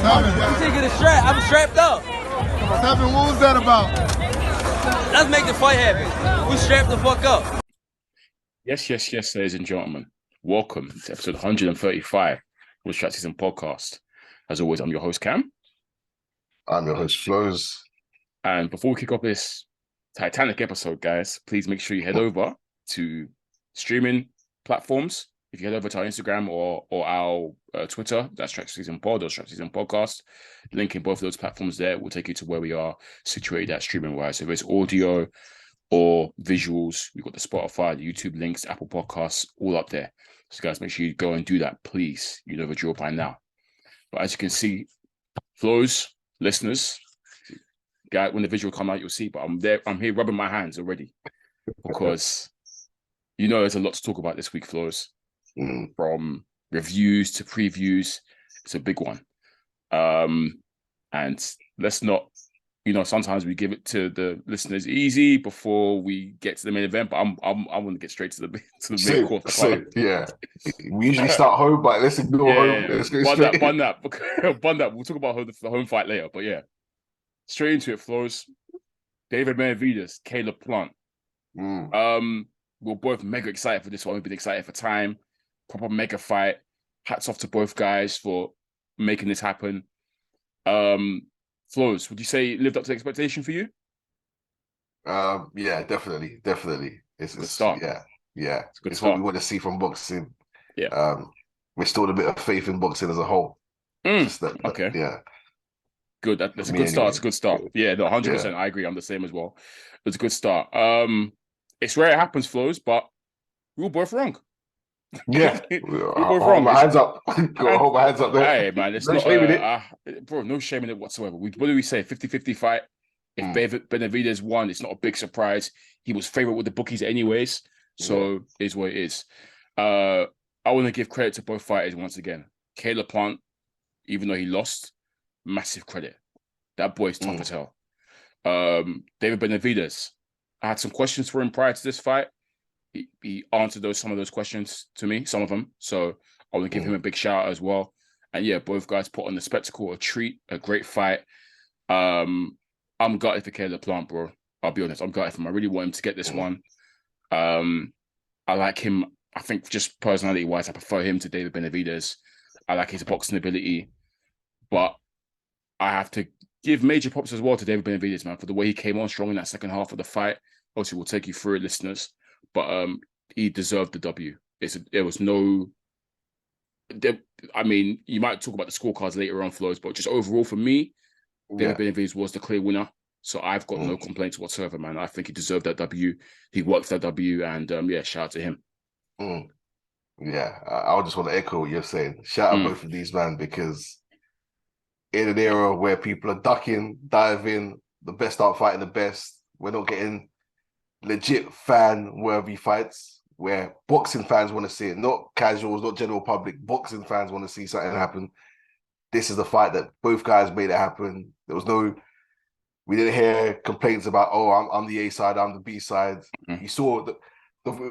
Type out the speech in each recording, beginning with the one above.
I'm taking a strap. I'm strapped up. What's happening? What was that about? Let's make the fight happen. We strapped the fuck up. Yes, ladies and gentlemen. Welcome to episode 135 of the SZN Podcast. As always, I'm your host, Kam. I'm your host, Flowz. And before we kick off this Titanic episode, guys, please make sure you head over to streaming platforms. If you head over to our Instagram or our Twitter, that's SZN Pod or SZN Podcast. Link in both of those platforms there will take you to where we are situated at streaming-wise. So if it's audio or visuals, we've got the Spotify, the YouTube links, Apple Podcasts, all up there. So guys, make sure you go and do that, please. You know the drill by now. But as you can see, Flowz, listeners, guy, when the visual come out, you'll see, but I'm here rubbing my hands already because you know there's a lot to talk about this week, Flowz. From reviews to previews, it's a big one. And let's not, sometimes we give it to the listeners easy before we get to the main event, but I want to get straight to the main course. Yeah, we usually start home, but let's ignore home. Let's go straight. Bun that. We'll talk about the home fight later, but yeah, straight into it, Flowz. David Benavidez, Caleb Plant. We're both mega excited for this one. We've been excited for time. Proper mega fight. Hats off to both guys for making this happen. Flowz, would you say it lived up to expectation for you? Yeah, definitely. It's a good start. Yeah. It's what we want to see from boxing. Yeah. Restored a bit of faith in boxing as a whole. Okay. Yeah. Good. That's a good start. It's a good start. Yeah, no, 100%. I agree. I'm the same as well. It's a good start. It's rare it happens, Flowz, but we were both wrong. Yeah, we're wrong. Hands up. Hold my hands up there. Hey, man, it's no shame in it. Bro, no shame in it whatsoever. What do we say? 50-50 fight. If Benavidez won, it's not a big surprise. He was favorite with the bookies anyways, so it is what it is. I want to give credit to both fighters once again. Caleb Plant, even though he lost, massive credit. That boy's tough as hell. David Benavidez, I had some questions for him prior to this fight. He answered some of those questions to me, some of them. So I want to give him a big shout out as well. And yeah, both guys put on the spectacle, a treat, a great fight. I'm gutted for Caleb Plant, bro. I'll be honest, I'm gutted for him. I really want him to get this one. I like him. I think just personality-wise, I prefer him to David Benavidez. I like his boxing ability. But I have to give major props as well to David Benavidez, man, for the way he came on strong in that second half of the fight. Obviously, we'll take you through it, listeners. But he deserved the W. There was no... I mean, you might talk about the scorecards later on, Flowz, but just overall for me, David Benavidez was the clear winner. So I've got no complaints whatsoever, man. I think he deserved that W. He worked that W, and shout out to him. Yeah, I just want to echo what you're saying. Shout out both of these, man, because in an era where people are ducking, diving, the best aren't fighting the best, we're not getting legit fan-worthy fights where boxing fans want to see it, not casuals, not general public. Boxing fans want to see something happen. This is the fight that both guys made it happen. We didn't hear complaints about, I'm the A side, I'm the B side. You saw the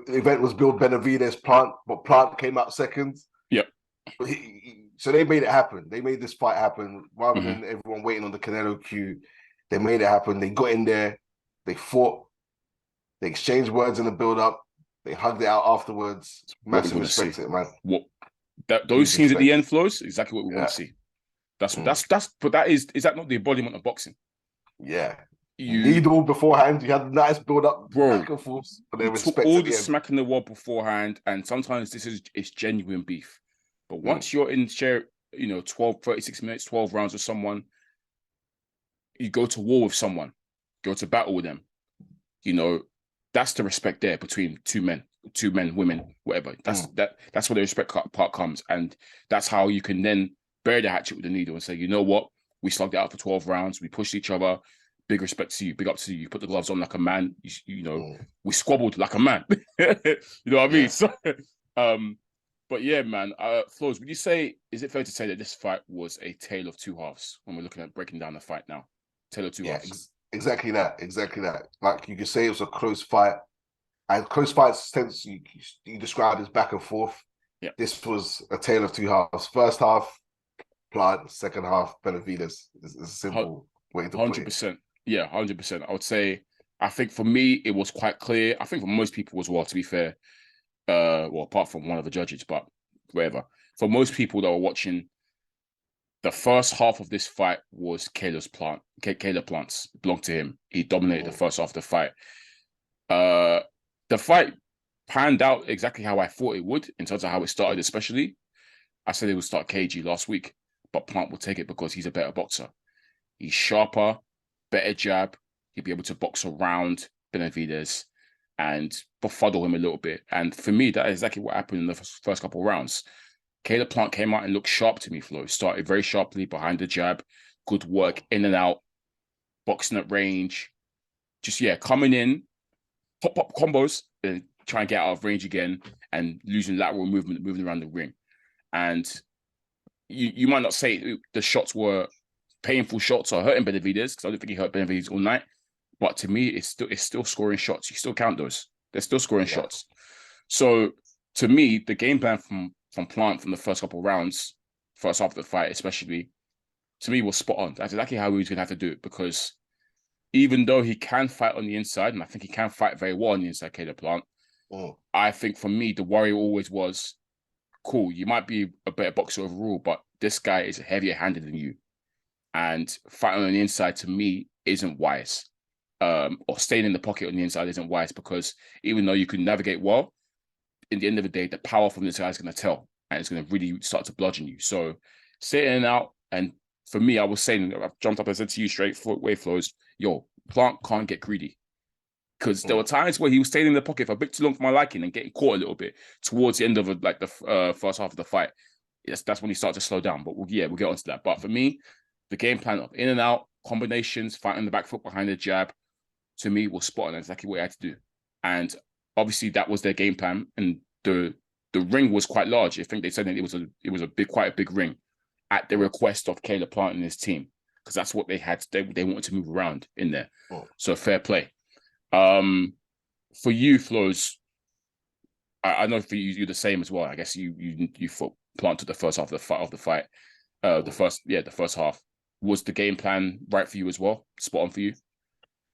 event was billed Benavidez Plant, but Plant came out second. Yep. So they made it happen. They made this fight happen rather than everyone waiting on the Canelo cue. They made it happen. They got in there. They fought. They exchanged words in the build-up. They hugged it out afterwards. Massive respect to it, man. Those scenes at the end, Flowz, exactly what we want to see. But is that not the embodiment of boxing? Yeah. You needle beforehand. You had a nice build-up, bro. Back and forth. But they respect all the smack in the wall beforehand, and sometimes it's genuine beef. But once you're in chair, 36 minutes, 12 rounds with someone, you go to war with someone, go to battle with them. That's the respect there between two men, women, whatever. That's where the respect part comes. And that's how you can then bury the hatchet with the needle and say, you know what? We slugged it out for 12 rounds. We pushed each other. Big respect to you. Big up to you. You put the gloves on like a man. We squabbled like a man. You know what I mean? Yeah. So, but yeah, man. Flowz, would you say, is it fair to say that this fight was a tale of two halves when we're looking at breaking down the fight now? Tale of two halves. Exactly that. Like you could say it was a close fight. And close fights tends you described as back and forth. Yeah. This was a tale of two halves. First half, Plant, second half Benavidez. It's a simple way to put it. 100%. Yeah, 100%. I would say, I think for me, it was quite clear. I think for most people as well, to be fair, well, apart from one of the judges, but whatever. For most people that were watching, the first half of this fight was Caleb Plant's. It belonged to him. He dominated the first half of the fight. The fight panned out exactly how I thought it would in terms of how it started, especially. I said it would start cagey last week, but Plant will take it because he's a better boxer. He's sharper, better jab. He'll be able to box around Benavidez and befuddle him a little bit. And for me, that is exactly what happened in the first couple of rounds. Caleb Plant came out and looked sharp to me, Flo. Started very sharply behind the jab. Good work, in and out, boxing at range. Just, coming in, pop combos, and try and get out of range again and losing lateral movement, moving around the ring. And you might not say the shots were painful shots or hurting Benavidez, because I don't think he hurt Benavidez all night. But to me, it's still scoring shots. You still count those. They're still scoring shots. So to me, the game plan from Plant from the first couple of rounds, first half of the fight especially, to me was spot on. That's exactly how he was going to have to do it, because even though he can fight on the inside, and I think he can fight very well on the inside, Caleb Plant, I think for me, the worry always was, cool, you might be a better boxer overall, but this guy is heavier handed than you. And fighting on the inside, to me, isn't wise. Or staying in the pocket on the inside isn't wise, because even though you can navigate well, in the end of the day, the power from this guy is going to tell, and it's going to really start to bludgeon you. So sitting out, and for me, I was saying, I've jumped up and said to you straight way Flowz, Plant can't get greedy. Because there were times where he was staying in the pocket for a bit too long for my liking and getting caught a little bit towards the end of the first half of the fight. Yes, that's when he started to slow down. But we'll get onto that. But for me, the game plan of in and out, combinations, fighting the back foot behind the jab, to me was spot on. Exactly what he had to do. And obviously that was their game plan. And the ring was quite large. I think they said that it was quite a big ring at the request of Caleb Plant and his team, because that's what they had. They wanted to move around in there. So fair play. For you, Flowz, I know for you, you're the same as well. I guess you planted the first half of the fight. The first half. Was the game plan right for you as well? Spot on for you?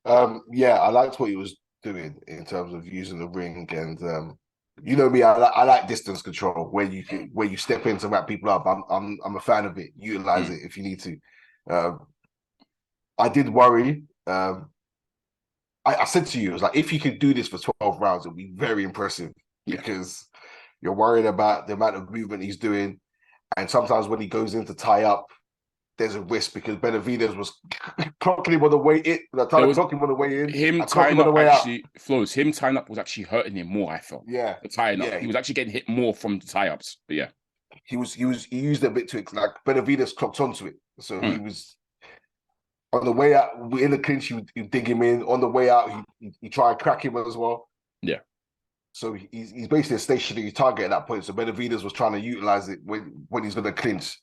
I liked what he was doing in terms of using the ring, and you know me, I like distance control where you step in to wrap people up. I'm a fan of it. Utilize it if you need to. I did worry. I said to you, it was like, if you could do this for 12 rounds, it would be very impressive, because you're worried about the amount of movement he's doing. And sometimes when he goes in to tie up, there's a risk, because Benavidez was clocking him on the way in. Clocking him on the way in. Him tying up actually, Flowz, him tying up was actually hurting him more, I felt. Yeah. The tying up. He was actually getting hit more from the tie-ups. But yeah. He used it a bit too, like Benavidez clocked onto it. So he was on the way out, in the clinch, you dig him in. On the way out, he try and crack him as well. Yeah. So he's basically a stationary target at that point. So Benavidez was trying to utilize it when he's going to clinch.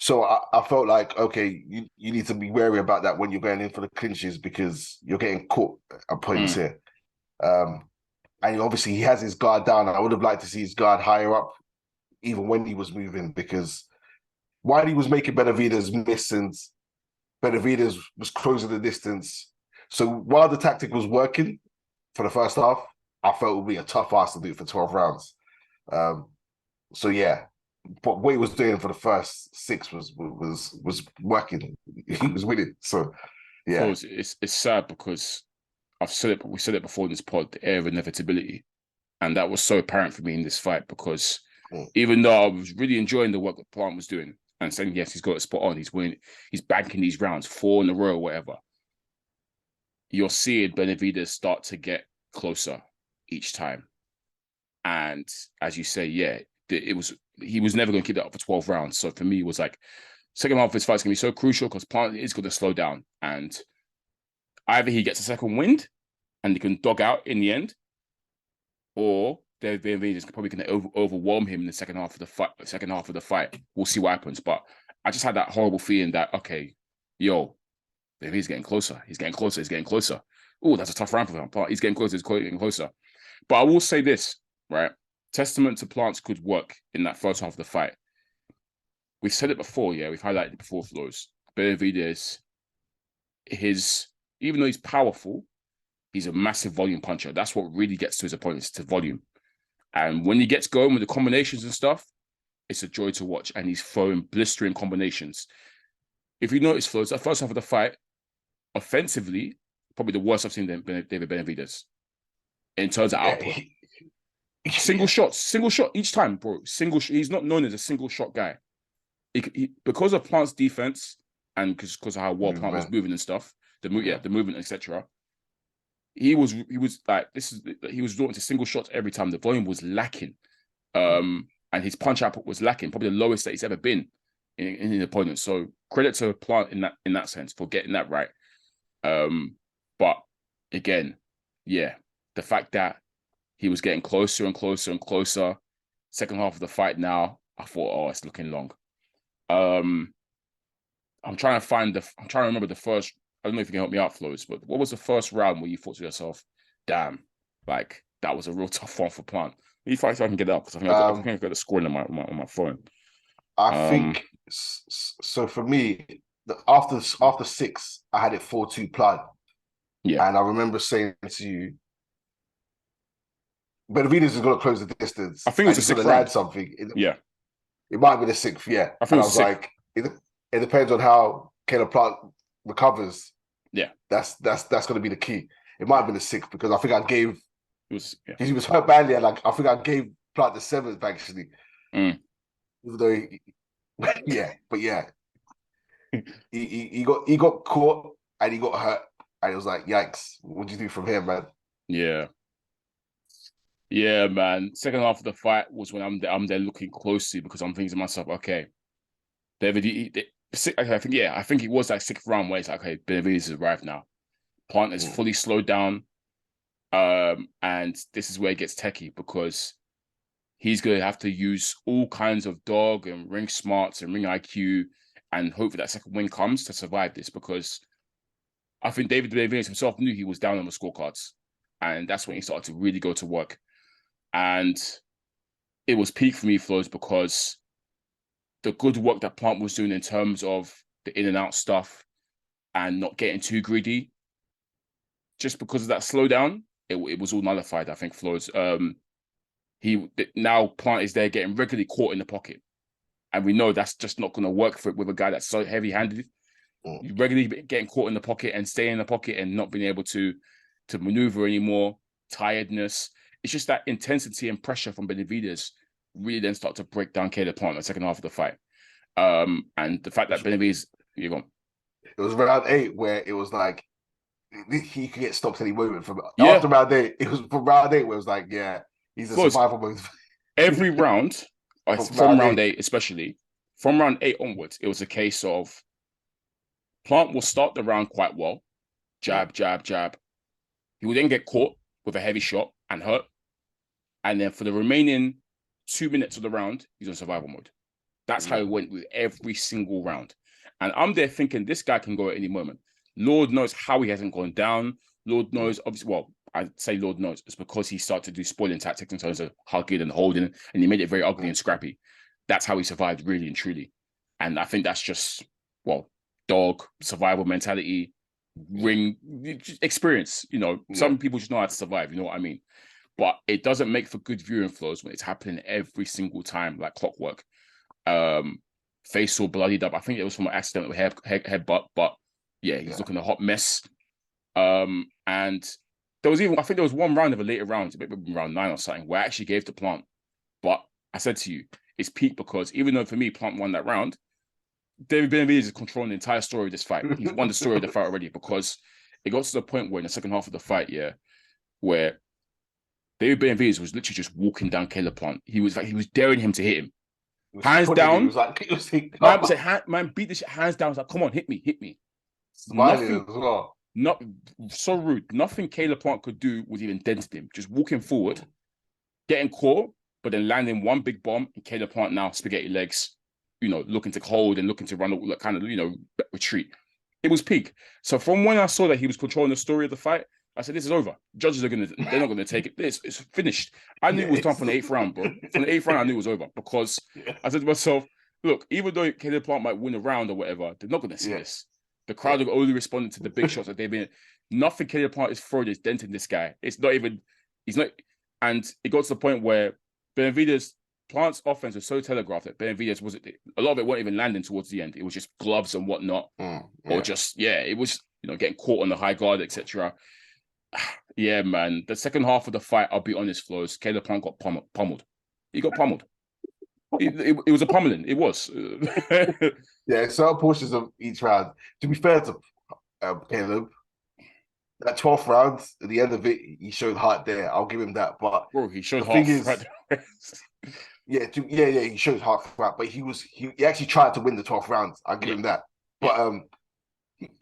So I felt like, okay, you need to be wary about that when you're going in for the clinches, because you're getting caught at points here. And obviously he has his guard down. I would have liked to see his guard higher up, even when he was moving, because while he was making Benavidez miss and Benavidez was closing the distance. So while the tactic was working for the first half, I felt it would be a tough ask to do it for 12 rounds. But what he was doing for the first 6 was working. He was winning. So yeah, it's sad, because we said it before in this pod, the air of inevitability, and that was so apparent for me in this fight, because even though I was really enjoying the work that Plant was doing and saying yes, he's got it spot on, he's winning, he's banking these rounds 4 in a row or whatever, you're seeing Benavidez start to get closer each time. And as you say, he was never going to keep that up for 12 rounds. So for me, it was like, second half of his fight is going to be so crucial, because Plant is going to slow down. And either he gets a second wind and he can dog out in the end, or Benavidez is probably going to overwhelm him in the second half of the fight. We'll see what happens. But I just had that horrible feeling that, okay, Benavidez getting closer. He's getting closer. He's getting closer. Oh, that's a tough round for him. He's getting closer. He's getting closer. But I will say this, right? Testament to Plant's good work in that first half of the fight. we've said it before, yeah, we've highlighted it before, Flowz. Benavidez, even though he's powerful, he's a massive volume puncher. That's what really gets to his opponents, to volume. And when he gets going with the combinations and stuff, it's a joy to watch. And he's throwing blistering combinations. If you notice, Flowz, the first half of the fight, offensively, probably the worst I've seen David Benavidez in terms of output. Single shot each time, bro. He's not known as a single shot guy. Because of Plant's defense and because of how well Plant was moving and stuff, the movement, etc. He was resorting to single shots every time. The volume was lacking, and his punch output was lacking, probably the lowest that he's ever been in an opponent. So credit to Plant in that sense for getting that right. But again, yeah, the fact that he was getting closer and closer and closer. Second half of the fight now, I thought, oh, it's looking long. I'm trying to remember the first. I don't know if you can help me out, Flowz, but what was the first round where you thought to yourself, damn, like that was a real tough one for Plant? If I can get it up, because I think I've got the scoring on my phone. I think so. For me, after 6, I had it 4-2 Plant. Yeah, and I remember saying to you, Benavidez is going to close the distance. I think it was a 6th round. Something. It might be the 6th. Yeah, I think I was like, it depends on how Caleb Plant recovers. Yeah, that's going to be the key. It might have been the 6th because I think I gave. He was hurt badly, and I think I gave Plant the 7th actually. Even though, he got caught and he got hurt, and it was like, yikes! What do you do from here, man? Yeah, man. Second half of the fight was when I'm there looking closely because I'm thinking to myself, okay, David, I think it was that 6th round where it's like, okay, Benavidez has arrived now. Plant is fully slowed down, and this is where it gets techie because he's going to have to use all kinds of dog and ring smarts and ring IQ and hope that second win comes to survive this because I think David Benavidez himself knew he was down on the scorecards, and that's when he started to really go to work. And it was peak for me, Flowz, because the good work that Plant was doing in terms of the in and out stuff and not getting too greedy, just because of that slowdown, it was all nullified, I think, Flowz. Now Plant is there getting regularly caught in the pocket. And we know that's just not going to work with a guy that's so heavy-handed. You regularly getting caught in the pocket and staying in the pocket and not being able to maneuver anymore, tiredness. It's just that intensity and pressure from Benavidez really then start to break down Caleb Plant in the second half of the fight. And the fact that Benavidez, you're gone. It was round 8 where it was like he could get stopped any moment from after round 8. It was from round 8 where it was like, yeah, he's a survival mode. Every round, from round 8 especially, from round 8 onwards, it was a case of Plant will start the round quite well, jab, jab, jab. He will then get caught with a heavy shot and hurt. And then for the remaining 2 minutes of the round, he's on survival mode. That's how it went with every single round. And I'm there thinking this guy can go at any moment. Lord knows how he hasn't gone down. Lord knows, obviously, well, I'd say Lord knows. It's because he started to do spoiling tactics in terms of hugging and holding, and he made it very ugly and scrappy. That's how he survived, really and truly. And I think that's just, well, dog, survival mentality, ring, experience. You know, some people just know how to survive, you know what I mean? But it doesn't make for good viewing, Flowz, when it's happening every single time, like clockwork. Face all bloodied up. I think it was from an accidental headbutt, but yeah, he's looking a hot mess. And there was I think there was one round of a later round, maybe round 9 or something, where I actually gave to Plant. But I said to you, it's peak because even though for me, Plant won that round, David Benavidez is controlling the entire story of this fight. He's won the story of the fight already because it got to the point where in the second half of the fight, where David Benavidez was literally just walking down Caleb Plant. He was daring him to hit him. Hands down. Man, beat this shit hands down. He was like, come on, hit me. Smiling as well. Not so rude. Nothing Caleb Plant could do was even dented him. Just walking forward, getting caught, but then landing one big bomb, and Caleb Plant now spaghetti legs, looking to hold and looking to run, kind of, retreat. It was peak. So from when I saw that he was controlling the story of the fight, I said, this is over. Judges they're not gonna take it. It's finished. I knew it was time from the 8th round, bro. From the 8th round, I knew it was over because I said to myself, look, even though Caleb Plant might win a round or whatever, they're not going to see this. The crowd are only responding to the big shots that they've been. Nothing Caleb Plant is throwing is denting this guy. It's not even. He's not. And it got to the point where Benavidez, Plant's offense was so telegraphed that Benavidez wasn't. A lot of it wasn't even landing towards the end. It was just gloves and whatnot, or just it was getting caught on the high guard, etc. Yeah, man. The second half of the fight, I'll be honest, Flowz, Caleb Plant got pummeled. He got pummeled. It was a pummeling. It was. Yeah, certain portions of each round. To be fair to Caleb, that 12th round, at the end of it, he showed heart there. I'll give him that. But bro, he showed heart. He showed heart throughout. But he actually tried to win the 12th round. I'll give him that. But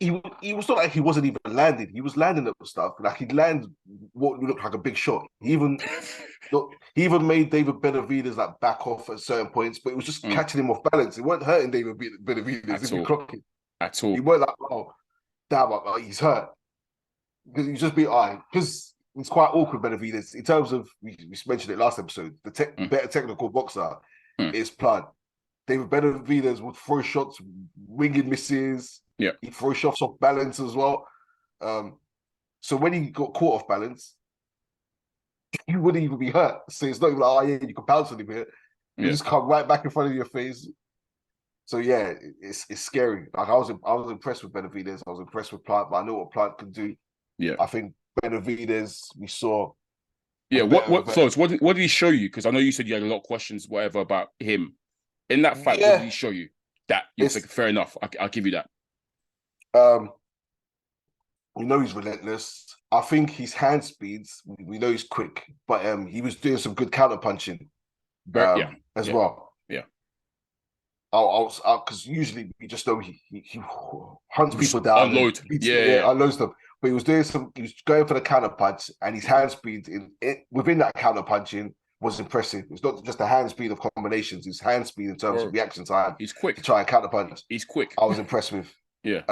he was not like he wasn't even landing. He was landing at stuff. Like he'd land what looked like a big shot. He even made David Benavidez like back off at certain points, but it was just catching him off balance. It wasn't hurting David Benavidez at all. He weren't like, oh, damn, he's hurt. Because you just be because it's quite awkward, Benavidez, in terms of we mentioned it last episode. The better technical boxer is Plant. David Benavidez would throw shots, winging misses. Yeah, he throws shots off balance as well. So when he got caught off balance, he wouldn't even be hurt. So it's not even like, you can bounce on him here. You just come right back in front of your face. So yeah, it's scary. Like I was impressed with Benavidez. I was impressed with Plant, but I know what Plant can do. Yeah, I think Benavidez we saw. Yeah, Flowz, what did he show you? Because I know you said you had a lot of questions, whatever, about him in that fight. What did he show you? That you think fair enough? I'll give you that. We know he's relentless. I think his hand speeds, we know he's quick, but he was doing some good counter punching as well. Yeah. Because usually we just know he hunts people down. Unload. Unloads them. But he was going for the counter punch, and his hand speed within that counter punching was impressive. It's not just the hand speed of combinations, his hand speed in terms of reaction time. He's quick. To try and counter punch. He's quick. I was impressed with. Yeah.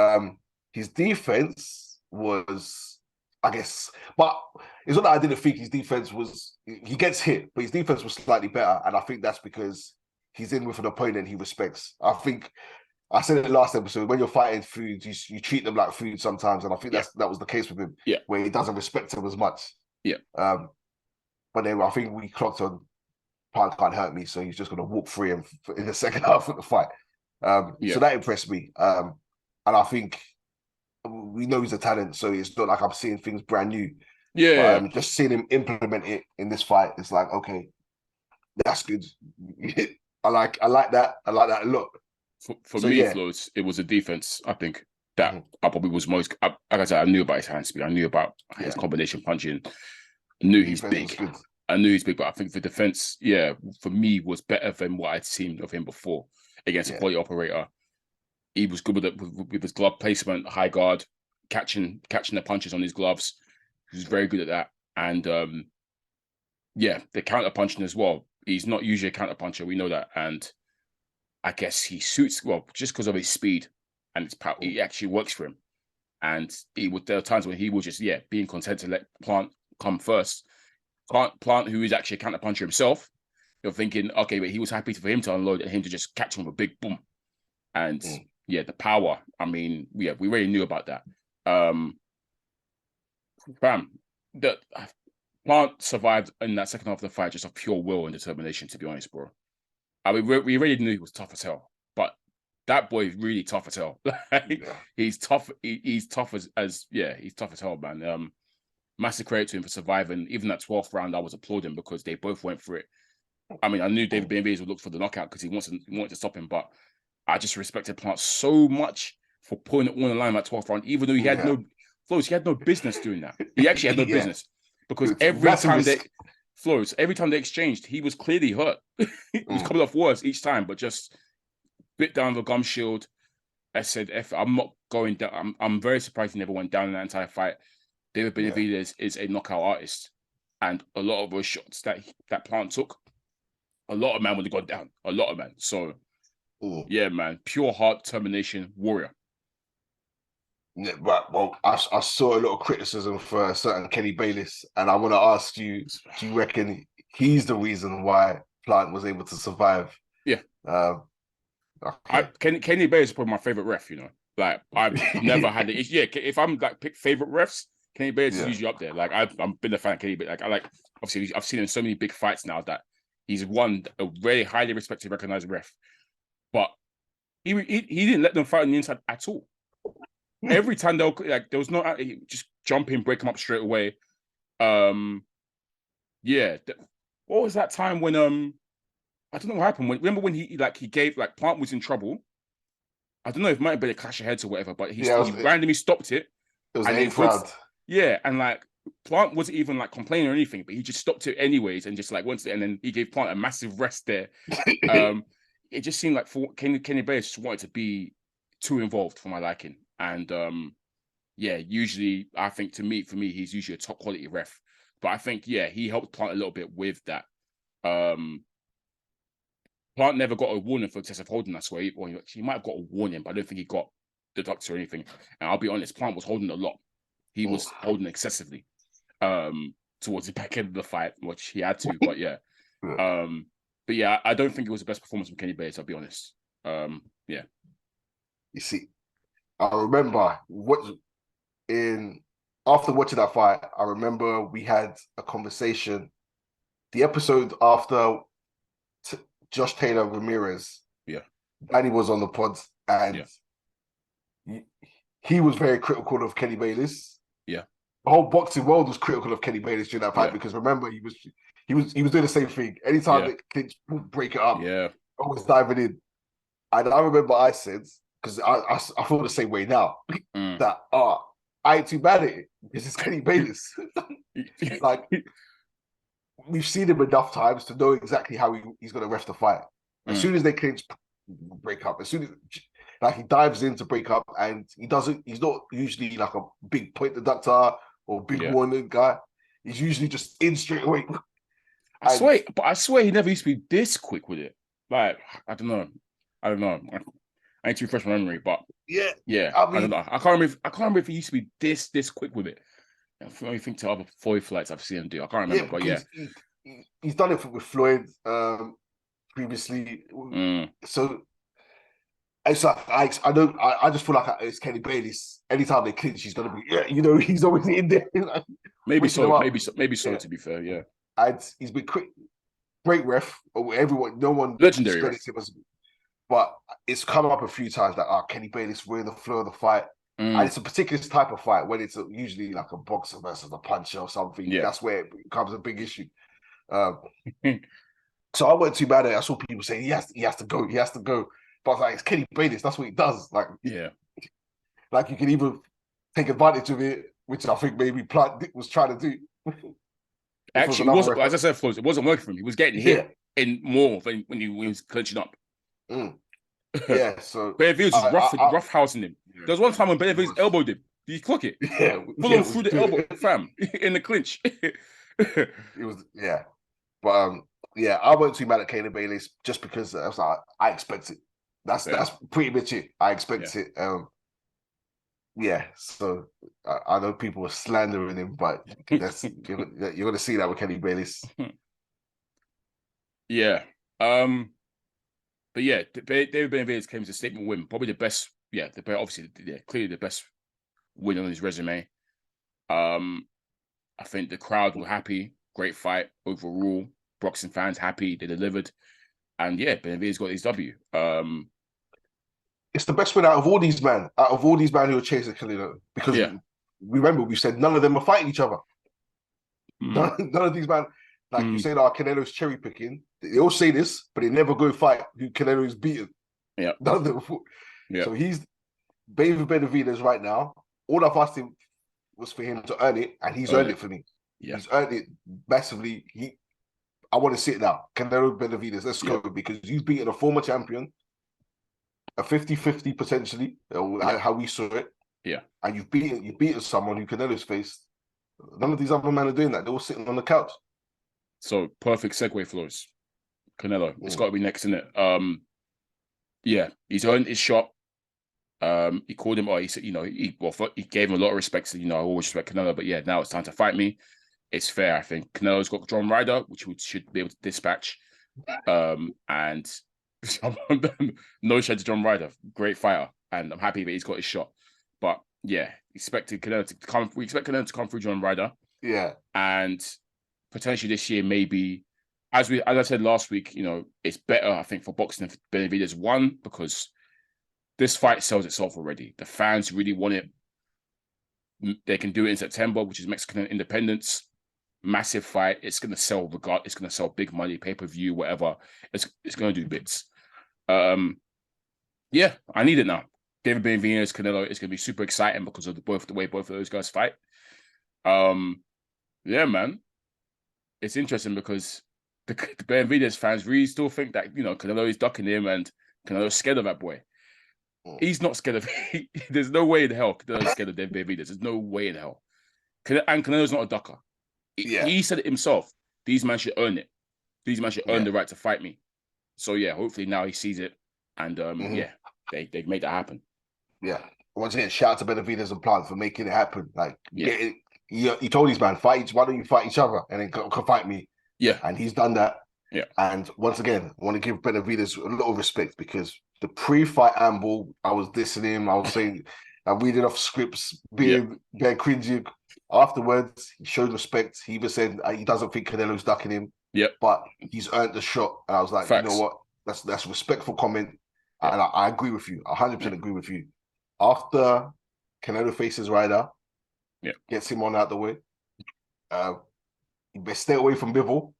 His defense was, I guess, but it's not that I didn't think his defense was. He gets hit, but his defense was slightly better, and I think that's because he's in with an opponent he respects. I think I said in the last episode, when you're fighting foods, you treat them like food sometimes, and I think that was the case with him. Yeah, where he doesn't respect them as much. Yeah. But then I think we clocked on. Plant can't hurt me, so he's just going to walk free him in the second half of the fight. So that impressed me. And I think we know he's a talent, so it's not like I'm seeing things brand new. Yeah. But, just seeing him implement it in this fight, it's like, okay, that's good. I like that. I like that a lot. For me, Flowz, it was a defense. I think that I probably was most. Like I said, I knew about his hand speed. I knew about his combination punching. I knew he's big. I knew he's big, but I think the defense, for me, was better than what I'd seen of him before against a quality operator. He was good with his glove placement, high guard, catching the punches on his gloves. He was very good at that. And the counter punching as well. He's not usually a counter puncher. We know that. And I guess he suits just because of his speed and his power. It actually works for him. And there are times when he was just being content to let Plant come first. Plant, who is actually a counter puncher himself, you're thinking, okay, but he was happy for him to unload and him to just catch him with a big boom. And the power. I mean, we already knew about that. The Plant survived in that second half of the fight just of pure will and determination, to be honest, bro. I mean, we already knew he was tough as hell, but that boy is really tough as hell. He's tough. He's tough he's tough as hell, man. Massive credit to him for surviving. Even that 12th round, I was applauding because they both went for it. I mean, I knew David Benavidez would look for the knockout because he wanted to stop him, but I just respected Plant so much for putting it on the line that 12th round, even though he had no business doing that. He actually had no business because every time they exchanged, he was clearly hurt. He was coming off worse each time, but just bit down the gum shield. I said, I'm not going down. I'm very surprised he never went down in that entire fight. David Benavidez is a knockout artist, and a lot of those shots that Plant took, a lot of man would have gone down. A lot of man. So, man, pure heart, determination, warrior. Yeah, right. Well, I saw a lot of criticism for a certain Kenny Bayless, and I want to ask you: do you reckon he's the reason why Plant was able to survive? Yeah. Okay. Kenny Bates is probably my favorite ref. You know, like I've never had the issue. Yeah, if I'm like pick favorite refs, Kenny Bates is usually up there. Like I've been a fan of Kenny Bates. Like I like obviously I've seen him in so many big fights now that he's won a very highly respected, recognized ref. But he didn't let them fight on the inside at all. Every time there was no just jump in, break him up straight away. Yeah. What was that time when I don't know what happened. Remember when he gave Plant was in trouble. I don't know if it might have been a clash of heads or whatever, but he randomly stopped it. It was the 8th round. Yeah, and Plant wasn't even complaining or anything, but he just stopped it anyways and just once, and then he gave Plant a massive rest there. It just seemed like for Kenny Bates just wanted to be too involved for my liking. And usually I think for me, he's usually a top quality ref. But I think, he helped Plant a little bit with that. Plant never got a warning for excessive holding, I swear. Or he might have got a warning, but I don't think he got deducted or anything. And I'll be honest, Plant was holding a lot. He was holding excessively towards the back end of the fight, which he had to, but yeah. I don't think it was the best performance from Kenny Bates, I'll be honest. You see, I remember after watching that fight, I remember we had a conversation. The episode after Josh Taylor Ramirez, Danny was on the pod, and he was very critical of Kenny Bayless. Yeah, the whole boxing world was critical of Kenny Bayless during that fight because remember he was doing the same thing. Anytime they clinch, break it up, always diving in. And I remember I said, because I feel the same way now, that I ain't too bad at it because it's Kenny Bayless. We've seen him enough times to know exactly how he's going to ref the fight. As soon as they clinch, break up. As soon as he dives in to break up, and he's not usually a big point deductor or big warning guy. He's usually just in straight away. I swear he never used to be this quick with it. I don't know. I need to refresh my memory, but I don't know. I can't remember if he used to be this quick with it. I think to other Floyd fights I've seen him do. I can't remember, but he's done it with Floyd previously. So it's I just feel like it's Kenny Bayless. Anytime they clinch, he's gonna be he's always in there. maybe so. To be fair, and he's been great ref. Everyone, no one legendary ref. But it's come up a few times that Kenny Bayless ruined the flow of the fight. And it's a particular type of fight when it's usually like a boxer versus a puncher or something. That's where it becomes a big issue. So I wasn't too bad at it. I saw people saying he has to go. But I was like, it's Kenny Bayless. That's what he does. You can even take advantage of it, which I think maybe Plant was trying to do. Actually, it wasn't, as I said, Flowz, it wasn't working for him. He was getting hit in more than when he was clinching up. So Benavidez was rough housing him. There was one time when Benavidez elbowed him. Did you clock it? Pull him through the elbow, fam, in the clinch. It was but I wasn't too mad at Kenny Bayless just because I was like, I expect it. That's pretty much it. I expect it. So I know people were slandering him, but you're going to see that with Kenny Bayless. But David Benavidez came as a statement win. Probably the best, clearly the best win on his resume. I think the crowd were happy. Great fight overall. Boxing fans happy. They delivered. And Benavidez got his W. It's the best win out of all these men. Out of all these men who are chasing Canelo. Because remember, we said none of them are fighting each other. None of these men, you said, Canelo's cherry picking. They all say this, but they never go fight who Canelo is beaten. None of them. So he's David Benavidez right now. All I've asked him was for him to earn it, and he's earned it for me. He's earned it massively. I want to see it now. Canelo Benavidez, let's go, because he's beaten a former champion, a 50-50 potentially, how we saw it. And you've beaten someone who Canelo's faced. None of these other men are doing that. They're all sitting on the couch. So perfect segue, Flowz. Canelo. It's got to be next, isn't it? He's earned his shot. He called him. He said, he gave him a lot of respect. So, I always respect Canelo, but now it's time to fight me. It's fair, I think. Canelo's got John Ryder, which we should be able to dispatch. And No shade to John Ryder, great fighter, and I'm happy that he's got his shot. But yeah, we expect Canelo to come through John Ryder. Yeah. And potentially this year, maybe, as I said last week, it's better, I think, for boxing if Benavidez won, because this fight sells itself already. The fans really want it. They can do it in September, which is Mexican Independence. Massive fight. It's going to sell it's going to sell big money, pay-per-view, whatever. It's going to do bits. Yeah, I need it now. David Benavidez, Canelo is going to be super exciting because of the way both of those guys fight. Yeah, man. It's interesting because the Benavidez fans really still think that, Canelo is ducking him and Canelo's scared of that boy. He's not scared of There's no way in hell Canelo's scared of Benavidez. There's no way in hell. And Canelo's not a ducker. Yeah. He said it himself. These men should earn it. These men should earn the right to fight me. So yeah, hopefully now he sees it, and yeah, they make that happen. Yeah. Once again, shout out to Benavidez and Plant for making it happen. Like, he told his man, why don't you fight each other and then come fight me? Yeah. And he's done that. Yeah. And once again, I want to give Benavidez a little respect, because the pre-fight amble, I was dissing him. I was saying, I'm reading off scripts, being cringy. Afterwards, he showed respect. He even said he doesn't think Canelo's ducking him. Yep. But he's earned the shot. And I was like, Facts. You know what? That's a respectful comment. Yeah. And I agree with you. 100% agree with you. After Canelo faces Ryder, gets him on out the way, you best stay away from Bivol,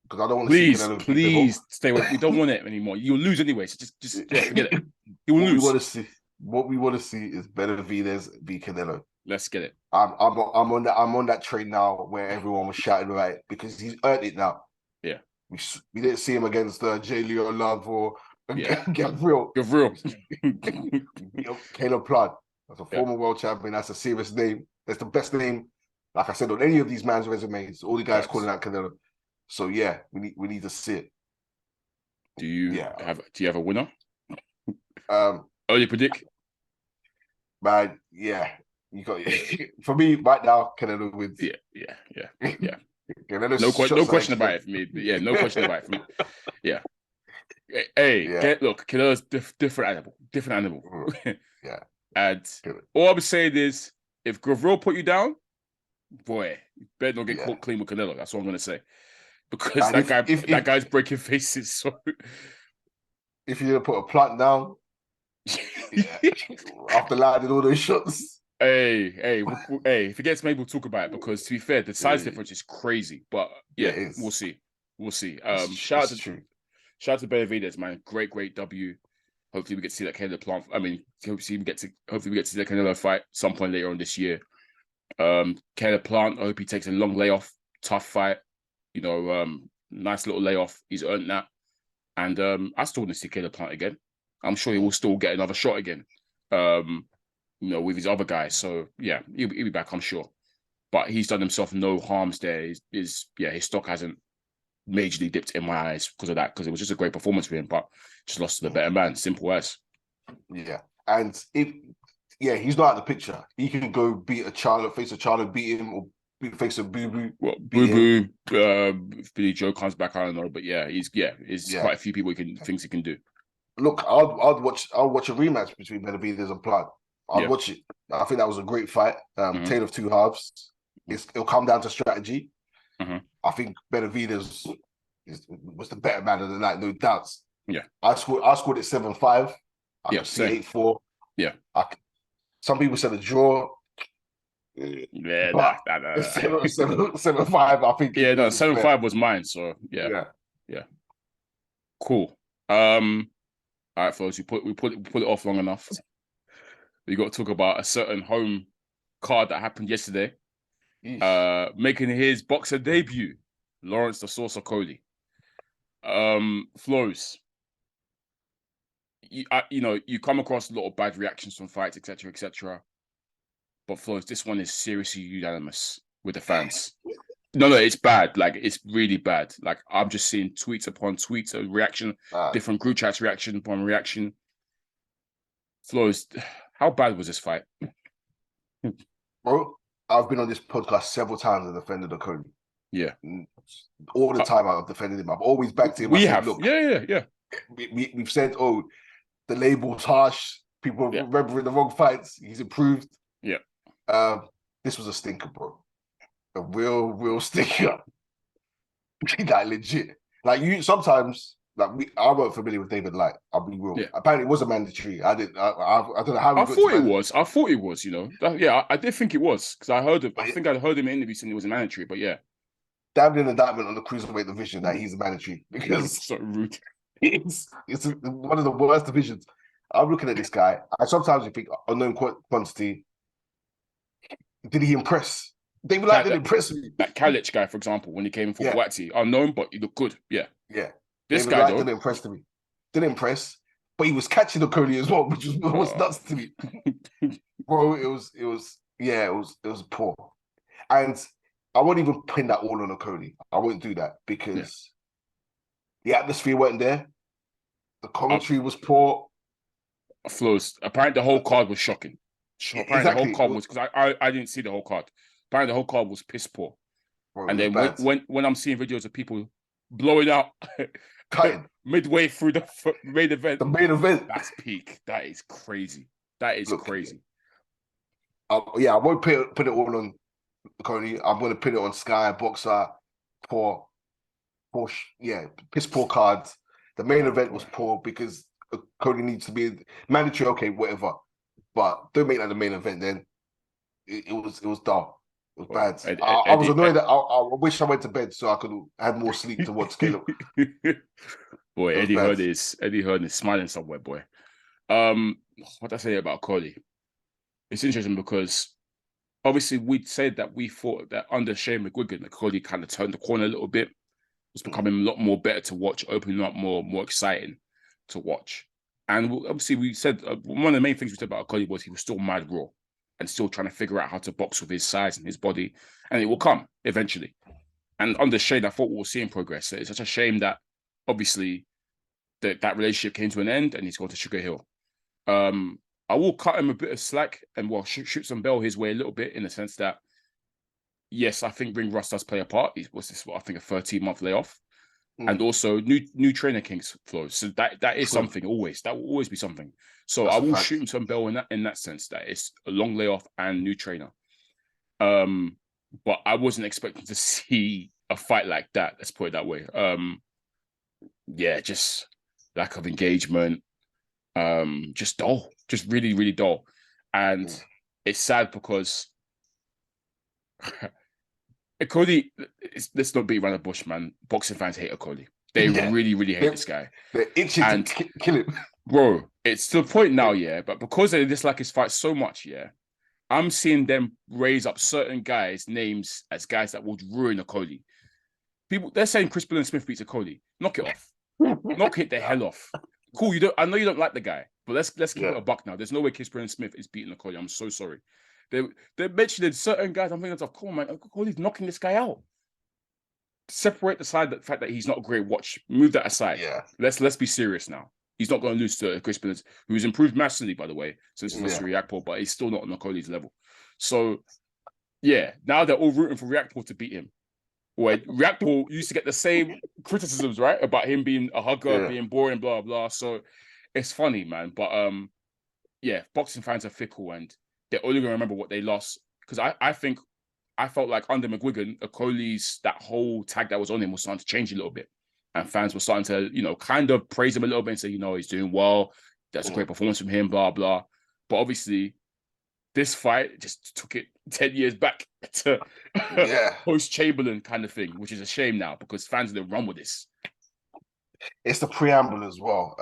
because I don't want to see Canelo. Please stay away. We don't want it anymore. You'll lose anyway, so just forget it. You will lose. What we want to see is Benavidez v Canelo. Let's get it. I'm on that train now where everyone was shouting about it, because he's earned it now. Yeah. We didn't see him against J. Leo Love or Gabriel. Caleb Plant. That's a former world champion. That's a serious name. That's the best name, like I said, on any of these man's resumes. All the guys calling out Canelo. So yeah, we need to see it. Do you have a winner? Early predict? Man, yeah. You got for me right now, Canelo wins. Yeah. No question about it for me. Yeah, no question about it for me. Yeah. Hey, look, Canelo's different animal. Yeah. And all I'm saying is, if Gavril put you down, boy, you better not get caught clean with Canelo. That's what I'm gonna say. Because that guy's breaking faces. So if you're gonna put a Plant down, after landing all those shots. Hey, if it gets made, we'll talk about it, because to be fair, the size difference is crazy. But yeah, we'll see. Shout out to Benavidez, man. Great W. Hopefully we get to see that Canelo Plant. I mean, hopefully we get to see that Canelo fight some point later on this year. Canelo Plant, I hope he takes a long layoff, tough fight. Nice little layoff. He's earned that. And I still want to see Canelo Plant again. I'm sure he will still get another shot again. With his other guys. So yeah, he'll be back, I'm sure. But he's done himself no harms there. His stock hasn't majorly dipped in my eyes because of that, because it was just a great performance for him, but just lost to the better man. Simple as. Yeah. And he's not out of the picture. He can go beat a Charlotte, face a Charlotte, beat him, or face a Boo Boo. Well, Boo Boo, if Billy Joe comes back, I don't know. But yeah, he's quite a few people things he can do. Look, I'll watch a rematch between Benavidez and Plant. I'll watch it. I think that was a great fight. Tale of two halves. It'll come down to strategy. I think Benavidez was the better man of the night, no doubts. Yeah. I scored it 7-5. I could see 8-4. Yeah. Some people said a draw. Yeah, 7-5, I think. Yeah, no, 7-5 was mine. So yeah. Cool. All right, folks, we put it off long enough. We got to talk about a certain home card that happened yesterday. Making his boxer debut, Lawrence the Source Okolie. Flowz. You come across a lot of bad reactions from fights, etc. But Flowz, this one is seriously unanimous with the fans. No, it's bad. Like, it's really bad. Like, I'm just seeing tweets upon tweets, a reaction, different group chats, reaction upon reaction. Flowz, how bad was this fight? Bro, I've been on this podcast several times and defended Okolie. Yeah. All the time I've defended him. I've always backed him. We have. Look, yeah. we've said, oh, the label's harsh. People remembering the wrong fights. He's improved. Yeah. This was a stinker, bro. A real stinker. Like legit. Like you sometimes, like I weren't familiar with David Light. I'll be real. Yeah. Apparently, it was a mandatory. I don't know how. I thought it was. I thought it was. You know. I did think it was because I heard him. I think I heard him in interviews saying it was a mandatory. But yeah, damned an indictment on the cruiserweight division that he's a mandatory because so rude. It's one of the worst divisions. I'm looking at this guy. I sometimes think unknown quantity. Did he impress? David Light didn't impress me. That Kalic guy, for example, when he came in for Watty, unknown, but he looked good. Yeah. Yeah. This David guy Light didn't impress me. Didn't impress, but he was catching Okolie as well, which was nuts to me. Bro, it was poor. And I won't even pin that all on Okolie. I won't do that because the atmosphere wasn't there. The commentary was poor. Flowz. Apparently, the whole card was shocking. Apparently, the whole card was because I didn't see the whole card. Apparently, the whole card was piss poor. Bro, and then when I'm seeing videos of people blowing out midway through the main event, that's peak. That is crazy. That is crazy. I won't put it all on Okolie. I'm going to put it on Sky Boxer. Piss poor cards. The main event was poor because Okolie needs to be mandatory. Okay, whatever. But don't make that the main event. Then it was dull. It was bad. I was annoyed that I wish I went to bed so I could have more sleep to watch Caleb. Boy, Eddie Hearn is smiling somewhere, boy. What I say about Okolie? It's interesting because obviously we'd said that we thought that under Shane McGuigan, Okolie kind of turned the corner a little bit. Was becoming a lot more better to watch, opening up more exciting to watch. And obviously we said one of the main things we said about Okolie was he was still mad raw and still trying to figure out how to box with his size and his body. And it will come eventually. And under Shane, I thought we were seeing progress. So it's such a shame that obviously that relationship came to an end and he's gone to Sugar Hill. I will cut him a bit of slack and shoot some bell his way a little bit in the sense that yes, I think ring rust does play a part. I think a 13-month layoff. And also new trainer kinks Flowz. So that is something always. That will always be something. So I will shoot him some bell in that sense that it's a long layoff and new trainer. But I wasn't expecting to see a fight like that. Let's put it that way. Just lack of engagement. Just dull. Just really, really dull. And it's sad because Okolie, let's not beat around the bush, man. Boxing fans hate Okolie. They really, really hate this guy. They're itching to kill him. Bro, it's to the point now, but because they dislike his fight so much, I'm seeing them raise up certain guys' names as guys that would ruin Okolie. People, they're saying Chris Smith beats Okolie. Knock it off. Knock it the hell off. Cool, I know you don't like the guy, but let's keep it a buck now. There's no way Chris Smith is beating Okolie. I'm so sorry. They're mentioning certain guys. I'm thinking, cool, man. Okolie's knocking this guy out. Separate the fact that he's not a great watch. Move that aside. Yeah. Let's be serious now. He's not going to lose to Chris Billings, who's improved massively, by the way, since he lost to Riakpo, but he's still not on Okolie's level. So, now they're all rooting for Riakpo to beat him. Where Riakpo used to get the same criticisms, right, about him being a hugger, being boring, blah blah. So it's funny, man. But boxing fans are fickle and they're only going to remember what they lost. Because I felt like under McGuigan, Okolie's, that whole tag that was on him was starting to change a little bit. And fans were starting to, kind of praise him a little bit and say, he's doing well. That's a great performance from him, blah, blah. But obviously, this fight just took it 10 years back to post-Chamberlain kind of thing, which is a shame now because fans didn't run with this. It's the preamble as well.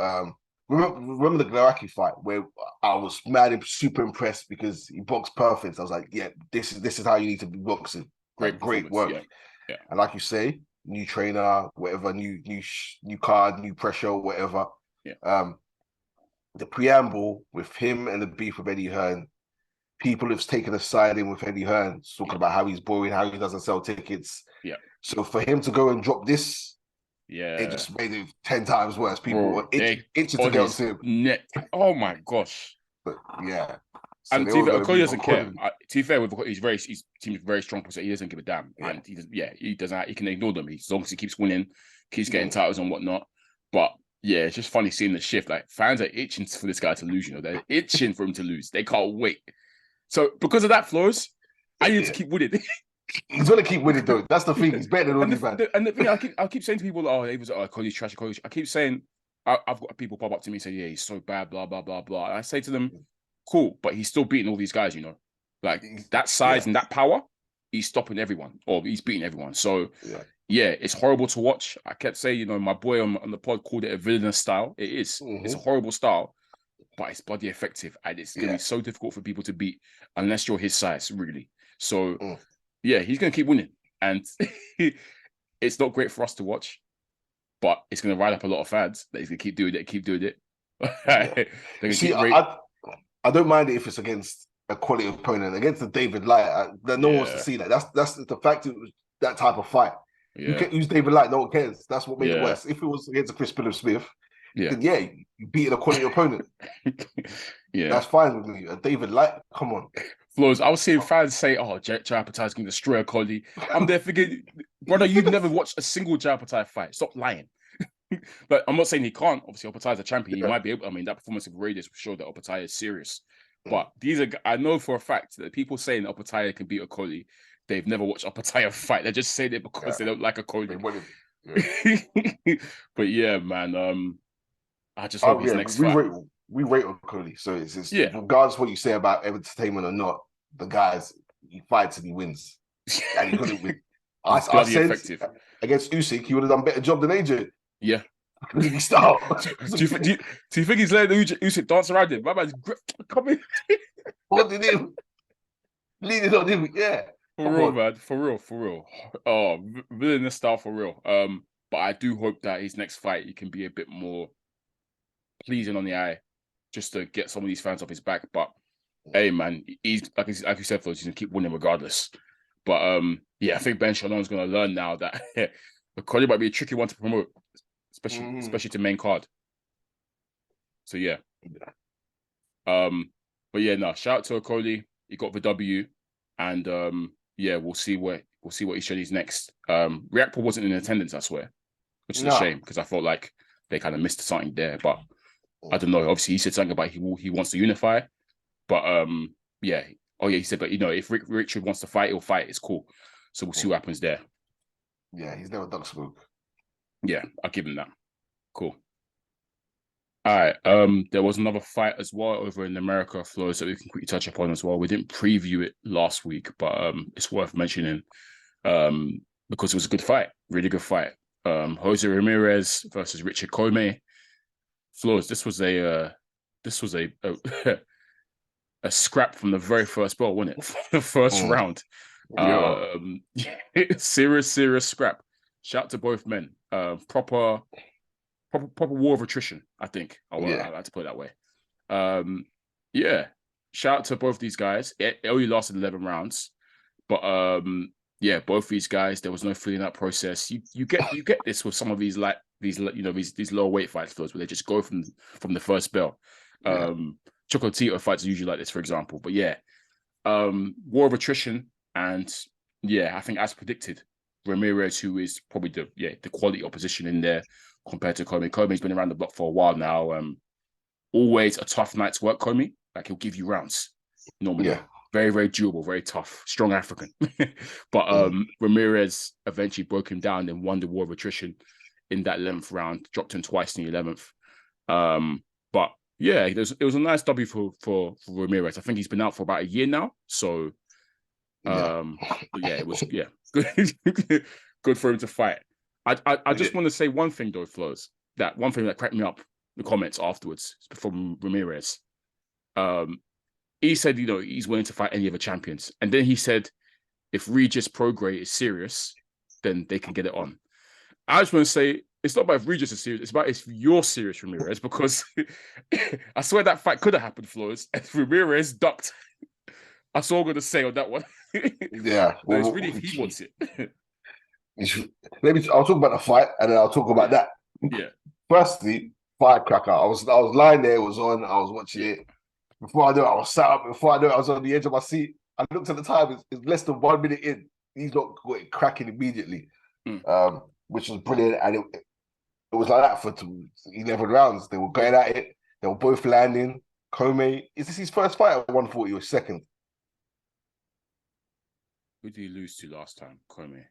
Remember the Glowacki fight where I was mad and super impressed because he boxed perfect. I was like, this is how you need to be boxing. Great work. Yeah. And like you say, new trainer, whatever, new card, new pressure, whatever. Yeah. The preamble with him and the beef with Eddie Hearn, people have taken a side in with Eddie Hearn, talking about how he's boring, how he doesn't sell tickets. Yeah. So for him to go and drop this, it just made it 10 times worse. People were itching to go to him. Oh my gosh. But so and Okolie doesn't care. To be fair, he seems very strong person. He doesn't give a damn. Yeah. And he doesn't. He can ignore them. As long as he keeps winning, keeps getting titles and whatnot. But Yeah, it's just funny seeing the shift. Like fans are itching for this guy to lose. They're itching for him to lose. They can't wait. So because of that, Flowz, I need to keep winning. He's gonna keep winning though. That's the thing. He's better than all these fans. And the thing I keep saying to people, oh, he was Okolie's trash, Okolie's. I keep saying, I've got people pop up to me and say, yeah, he's so bad, blah blah blah blah. And I say to them, cool, but he's still beating all these guys. Like that size and that power, he's stopping everyone, or he's beating everyone. So yeah, it's horrible to watch. I kept saying, my boy on the pod called it a villainous style. It is. It's a horrible style, but it's bloody effective, and it's gonna be so difficult for people to beat unless you're his size, really. So yeah, he's gonna keep winning, and it's not great for us to watch, but it's gonna rile up a lot of fans that he's gonna keep doing it. See, I don't mind it if it's against a quality opponent. Against the David Light, no one wants to see that. That's the fact. It was that type of fight. You can't use David Light, no one cares. That's what made it worse. If it was against a Chris Smith, then you beat a quality opponent. That's fine with me. David Light, come on. Flowz, I was seeing fans say, oh, Jai Apatai's going to destroy Okolie. I'm there thinking, brother, you've never watched a single Jai Apatai fight. Stop lying. But I'm not saying he can't. Obviously, Apatai's a champion. He might be able. I mean, that performance of Ramirez showed that Apatai is serious. But I know for a fact that people saying Apatai can beat Okolie, they've never watched Apatai fight. They're just saying it because they don't like Okolie. But yeah, man. I just hope his next fight. We rate Okolie, so it's regardless of what you say about entertainment or not, the guys he fights and he wins, and he couldn't win. I said effective. Against Usyk, he would have done a better job than AJ. Yeah. do you think he's letting Usyk dance around him? My man's come in. What did him? Leaning on him, yeah. For real, man. For real. Oh, villainous style for real. But I do hope that his next fight he can be a bit more pleasing on the eye, just to get some of these fans off his back. But hey, man, he's like you said, Flowz, he's gonna keep winning regardless. But I think Ben Shalom's gonna learn now that Okolie might be a tricky one to promote, especially to main card. So yeah. But yeah, no, shout out to Okolie. He got the W, and we'll see what he studies next. Reactpool wasn't in attendance, I swear, which is a shame because I felt like they kind of missed something there. But I don't know. Obviously, he said something about he wants to unify, but he said, but if Richard wants to fight, he'll fight. It's cool. So we'll see what happens there. Yeah, he's never done smoke. Yeah, I'll give him that. Cool. All right. There was another fight as well over in America, Flowz, that we can quickly touch upon as well. We didn't preview it last week, but it's worth mentioning because it was a good fight, really good fight. Jose Ramirez versus Richard Commey. Flowz, this was a a scrap from the very first ball, wasn't it? The first round. Serious scrap. Shout out to both men. Proper war of attrition, I think. I like to put it that way. Shout out to both these guys. It only lasted 11 rounds, but both these guys, there was no feeling that process. You get this with some of these these lower weight fights, where they just go from the first bell. Chocolatito fights are usually like this, for example. But war of attrition, and I think as predicted, Ramirez, who is probably the quality opposition in there compared to Commey. Commey's been around the block for a while now. Always a tough night's work, Commey. Like he'll give you rounds normally. Yeah. Very, very durable, very tough, strong African. But Ramirez eventually broke him down and won the war of attrition in that 11th round, dropped him twice in the 11th. But it was a nice W for Ramirez. I think he's been out for about a year now. So it was good for him to fight. I just want to say one thing though, Flowz. That one thing that cracked me up in the comments afterwards from Ramirez. He said, he's willing to fight any other champions. And then he said, if Regis Prograis is serious, then they can get it on. I just want to say, it's not about if Regis is serious, it's about if you're serious, Ramirez, because I swear that fight could have happened, Flowz, and Ramirez ducked. That's all I'm going to say on that one. Yeah. Well, it's really if he wants it. I'll talk about the fight, and then I'll talk about that. Yeah. Firstly, firecracker. I was lying there, it was on, I was watching it. Before I knew it, I was sat up. Before I knew it, I was on the edge of my seat. I looked at the time, it's less than 1 minute in. He's not got it cracking immediately, which was brilliant. And it was like that for 11 rounds. They were going at it. They were both landing. Commey, is this his first fight at 140 or second? Who did he lose to last time? Commey.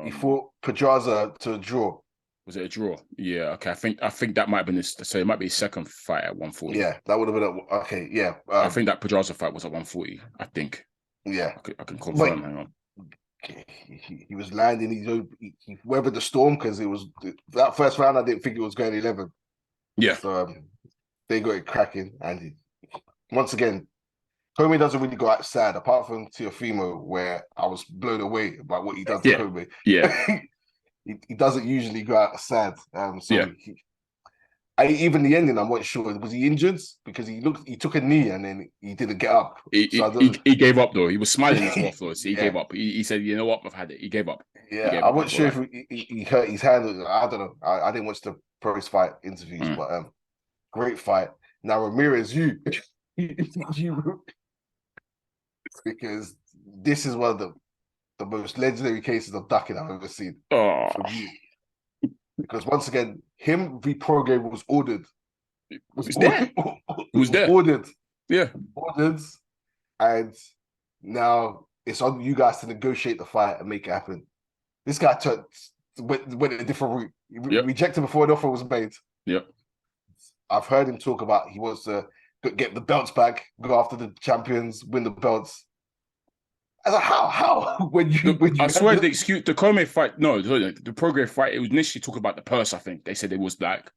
He fought Pedraza to a draw. Was it a draw? Yeah. Okay. I think that might have been his. So it might be his second fight at 140. Yeah, that would have been okay. Yeah, I think that Pedraza fight was at 140. I think. Yeah, I can confirm. Hang on. He was landing. He weathered the storm because it was that first round. I didn't think it was going 11. Yeah. So they got it cracking, and once again, Commey doesn't really go out sad, apart from Teofimo, where I was blown away by what he does to Commey. Yeah. he doesn't usually go out sad. Even the ending, I'm not sure. Was he injured? Because he took a knee and then he didn't get up. He gave up though. He was smiling as well, Flowz. He gave up. He said, "You know what? I've had it." He gave up. Yeah, I wasn't sure if he hurt his hand. I don't know. I didn't watch the post-fight interviews, but great fight. Now Ramirez, you because this is one of the most legendary cases of ducking I've ever seen. Oh. Because once again, him v Prograde was ordered. It was there. Ordered. Yeah. Ordered. And now it's on you guys to negotiate the fight and make it happen. This guy went a different route. He rejected before the offer was made. Yep. I've heard him talk about he wants to get the belts back, go after the champions, win the belts. I was like, how? When you I swear the Commey fight, the Prograde fight, it was initially talking about the purse, I think. They said it was like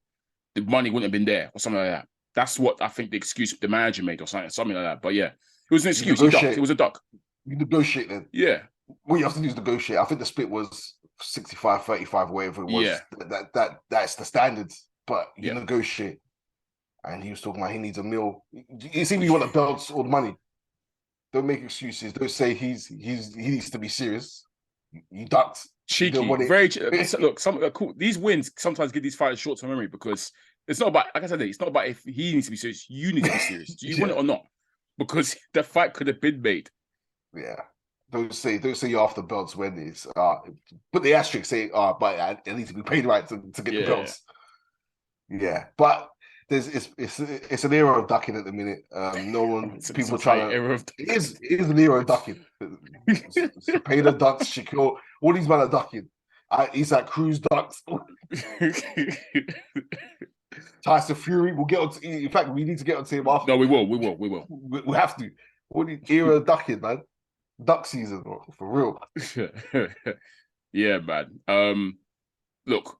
the money wouldn't have been there or something like that. That's what I think the excuse the manager made or something like that. But yeah, it was an excuse. He ducked. It was a duck. You negotiate then. Yeah. What you have to do is negotiate. I think the split was 65-35, whatever it was. Yeah. That's the standards. But you negotiate. And he was talking about he needs a meal. It seems you want the belts or the money. Don't make excuses. Don't say he needs to be serious. You ducked. Cheeky. Look, these wins sometimes give these fighters short-term memory because it's not about, like I said, it's not about if he needs to be serious. You need to be serious. Do you want it or not? Because the fight could have been made. Yeah. Don't say you're after belts when it's put the asterisk, say, but I need to be paid right to get the belts. Yeah. But it's an era of ducking at the minute. No one, people trying to. It is an era of ducking. Cepeda ducks, Shakur, all these men are ducking. Isaac Cruz ducks. Tyson Fury. We'll get on. In fact, we need to get on to him after. No, we will. We have to. All the era of ducking, man. Duck season for real. Yeah, man. Look.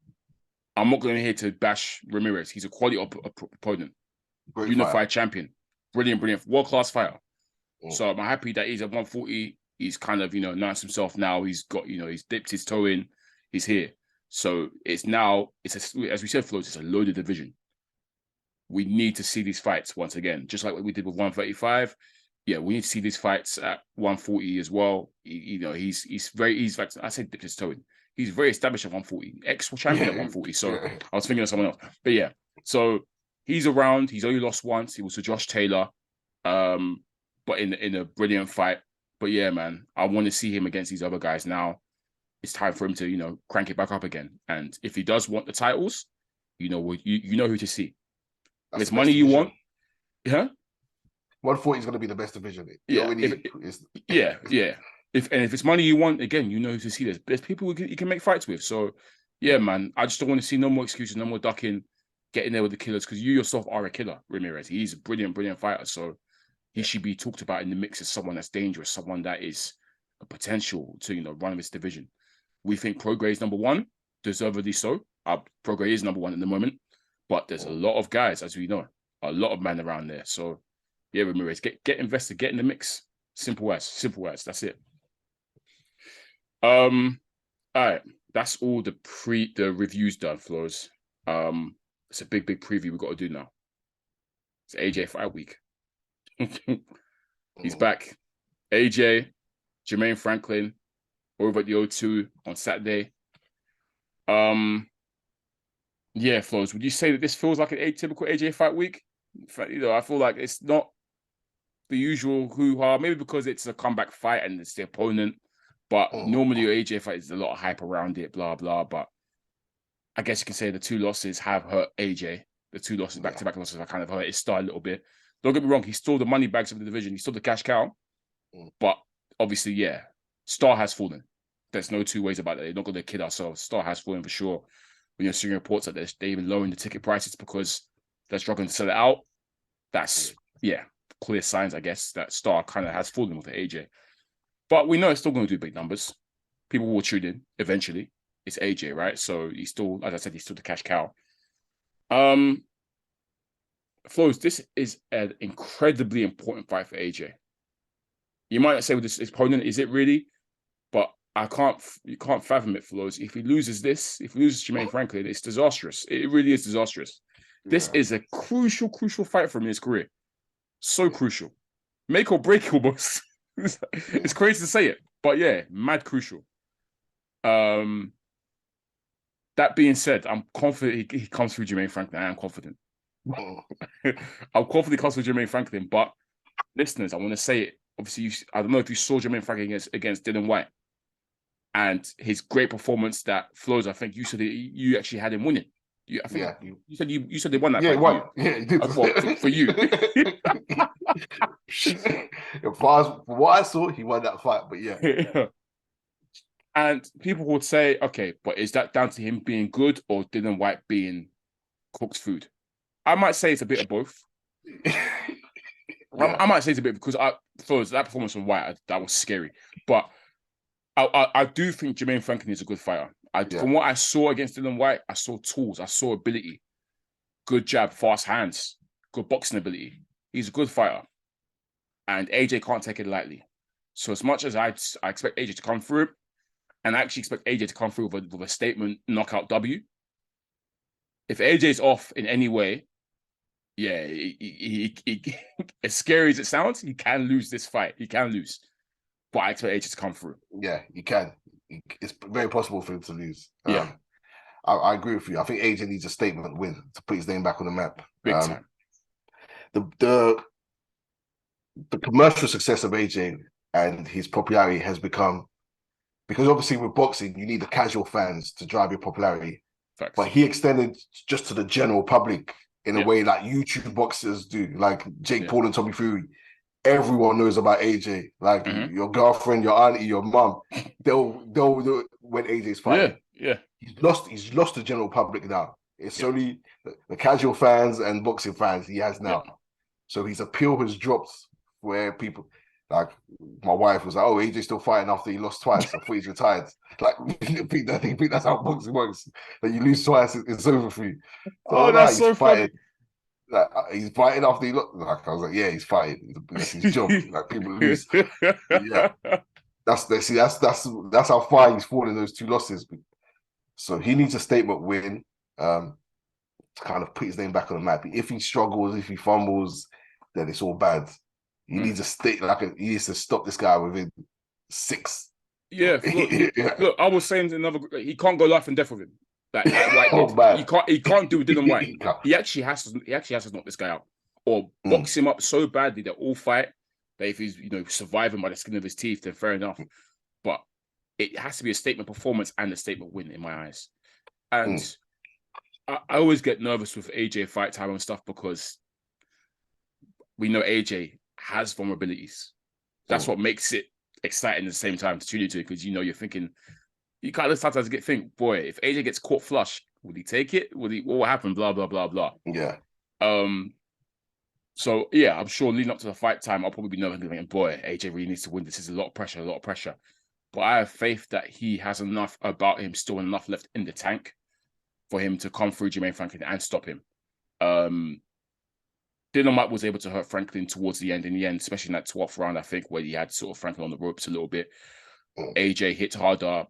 I'm not going here to bash Ramirez. He's a quality opponent. Great Unified champion. Brilliant. World-class fighter. So I'm happy that he's at 140. He's kind of, announced himself now. He's got, he's dipped his toe in. He's here. So as we said, Flowz, it's a loaded division. We need to see these fights once again, just like what we did with 135. Yeah, we need to see these fights at 140 as well. He's like I said, dipped his toe in. He's very established at 140, ex-champion at 140. So I was thinking of someone else. But yeah, so he's around. He's only lost once. He was to Josh Taylor, but in a brilliant fight. But yeah, man, I want to see him against these other guys now. It's time for him to, crank it back up again. And if he does want the titles, you know who to see. If it's money you want, 140 is going to be the best division. If it's money you want, again, you know who to see. There's people you can make fights with. So, yeah, man, I just don't want to see no more excuses, no more ducking, getting there with the killers, because you yourself are a killer, Ramirez. He's a brilliant fighter. So he should be talked about in the mix as someone that's dangerous, someone that is a potential to, run this division. We think Prograde is number one, deservedly so. Prograde is number one at the moment, but there's a lot of guys, as we know, a lot of men around there. So, yeah, Ramirez, get invested, get in the mix. Simple as. That's it. All right, that's all the reviews done, Flowz. It's a big preview we've got to do now. It's AJ fight week. He's back. AJ, Jermaine Franklin, over at the O2 on Saturday. Yeah, Flowz, would you say that this feels like an atypical AJ fight week? In fact, I feel like it's not the usual hoo-ha, maybe because it's a comeback fight and it's the opponent. But normally your AJ fight is a lot of hype around it, blah, blah. But I guess you can say the 2 losses have hurt AJ. The 2 losses, back-to-back losses, have kind of hurt his style a little bit. Don't get me wrong, he stole the money bags of the division. He stole the cash cow. But obviously, yeah, Star has fallen. There's no 2 ways about it. They're not going to kid ourselves. Star has fallen for sure. When you're seeing reports that they're even lowering the ticket prices because they're struggling to sell it out, that's, clear signs, I guess, that Star kind of has fallen with the AJ. But we know it's still going to do big numbers. People will tune in eventually. It's AJ, right? So he's still, as I said, he's still the cash cow. Flowz, this is an incredibly important fight for AJ. You might say with this opponent, is it really? But you can't fathom it, Flowz. If he loses Jermaine Franklin, it's disastrous. It really is disastrous. This is a crucial fight for him in his career. So crucial. Make or break almost. It's crazy to say it, but mad crucial. That being said, I'm confident he comes through Jermaine Franklin. I am confident. I'm confident he comes through Jermaine Franklin, but listeners, I want to say it. Obviously, I don't know if you saw Jermaine Franklin against Dillian Whyte and his great performance that Flowz, I think you said you actually had him winning. You said they won that fight. Won. Yeah, he did. For you. As far as what I saw, he won that fight, but yeah. And people would say, okay, but is that down to him being good or Dillian Whyte being cooked food? I might say it's a bit of both. I might say it's a bit because Flowz, that performance from Whyte, that was scary. But I do think Jermaine Franklin is a good fighter. From what I saw against Dillian Whyte, I saw tools, I saw ability, good jab, fast hands, good boxing ability. He's a good fighter. And AJ can't take it lightly. So as much as I expect AJ to come through, and I actually expect AJ to come through with a statement knockout W, if AJ's off in any way, he as scary as it sounds, he can lose this fight. He can lose. But I expect AJ to come through. Yeah, he can. It's very possible for him to lose. I agree with you. I think AJ needs a statement win to put his name back on the map. Big time. The commercial success of AJ and his popularity has become, because obviously with boxing, you need the casual fans to drive your popularity. Facts. But he extended just to the general public in a way like YouTube boxers do, like Jake Paul and Tommy Fury. Everyone knows about AJ. Like your girlfriend, your auntie, your mum, they'll know when AJ's fighting. Yeah. He's lost the general public now. It's only the casual fans and boxing fans he has now. So his appeal has dropped where people, like my wife was like, oh, AJ's still fighting after he lost twice. I thought he's retired. Like, I think that's how boxing works. That you lose twice, it's over for you. So, that's so funny. Like, he's fighting after he lost. Like, I was like, yeah, he's fighting. That's his job. Like, people lose. Yeah, that's how far he's fallen in those 2 losses. So he needs a statement win to kind of put his name back on the map. If he struggles, if he fumbles, then it's all bad. He needs he needs to stop this guy within 6. Yeah, look, I was saying he can't go life and death with him. He can't do Dillian Whyte. He actually has to knock this guy out or box him up so badly that all fight. That if he's surviving by the skin of his teeth, then fair enough. But it has to be a statement performance and a statement win in my eyes. And I always get nervous with AJ fight time and stuff because we know AJ has vulnerabilities. That's what makes it exciting at the same time to tune into it, because you're thinking, you kind of sometimes think, boy, if AJ gets caught flush, would he take it? What will happen? Blah blah blah blah. Yeah. So yeah, I'm sure leading up to the fight time, I'll probably be nervous thinking, boy, AJ really needs to win. This is a lot of pressure. But I have faith that he has enough about him, still enough left in the tank for him to come through Jermaine Franklin and stop him. Dillian Whyte was able to hurt Franklin towards the end, especially in that 12th round, I think, where he had sort of Franklin on the ropes a little bit. AJ hit harder,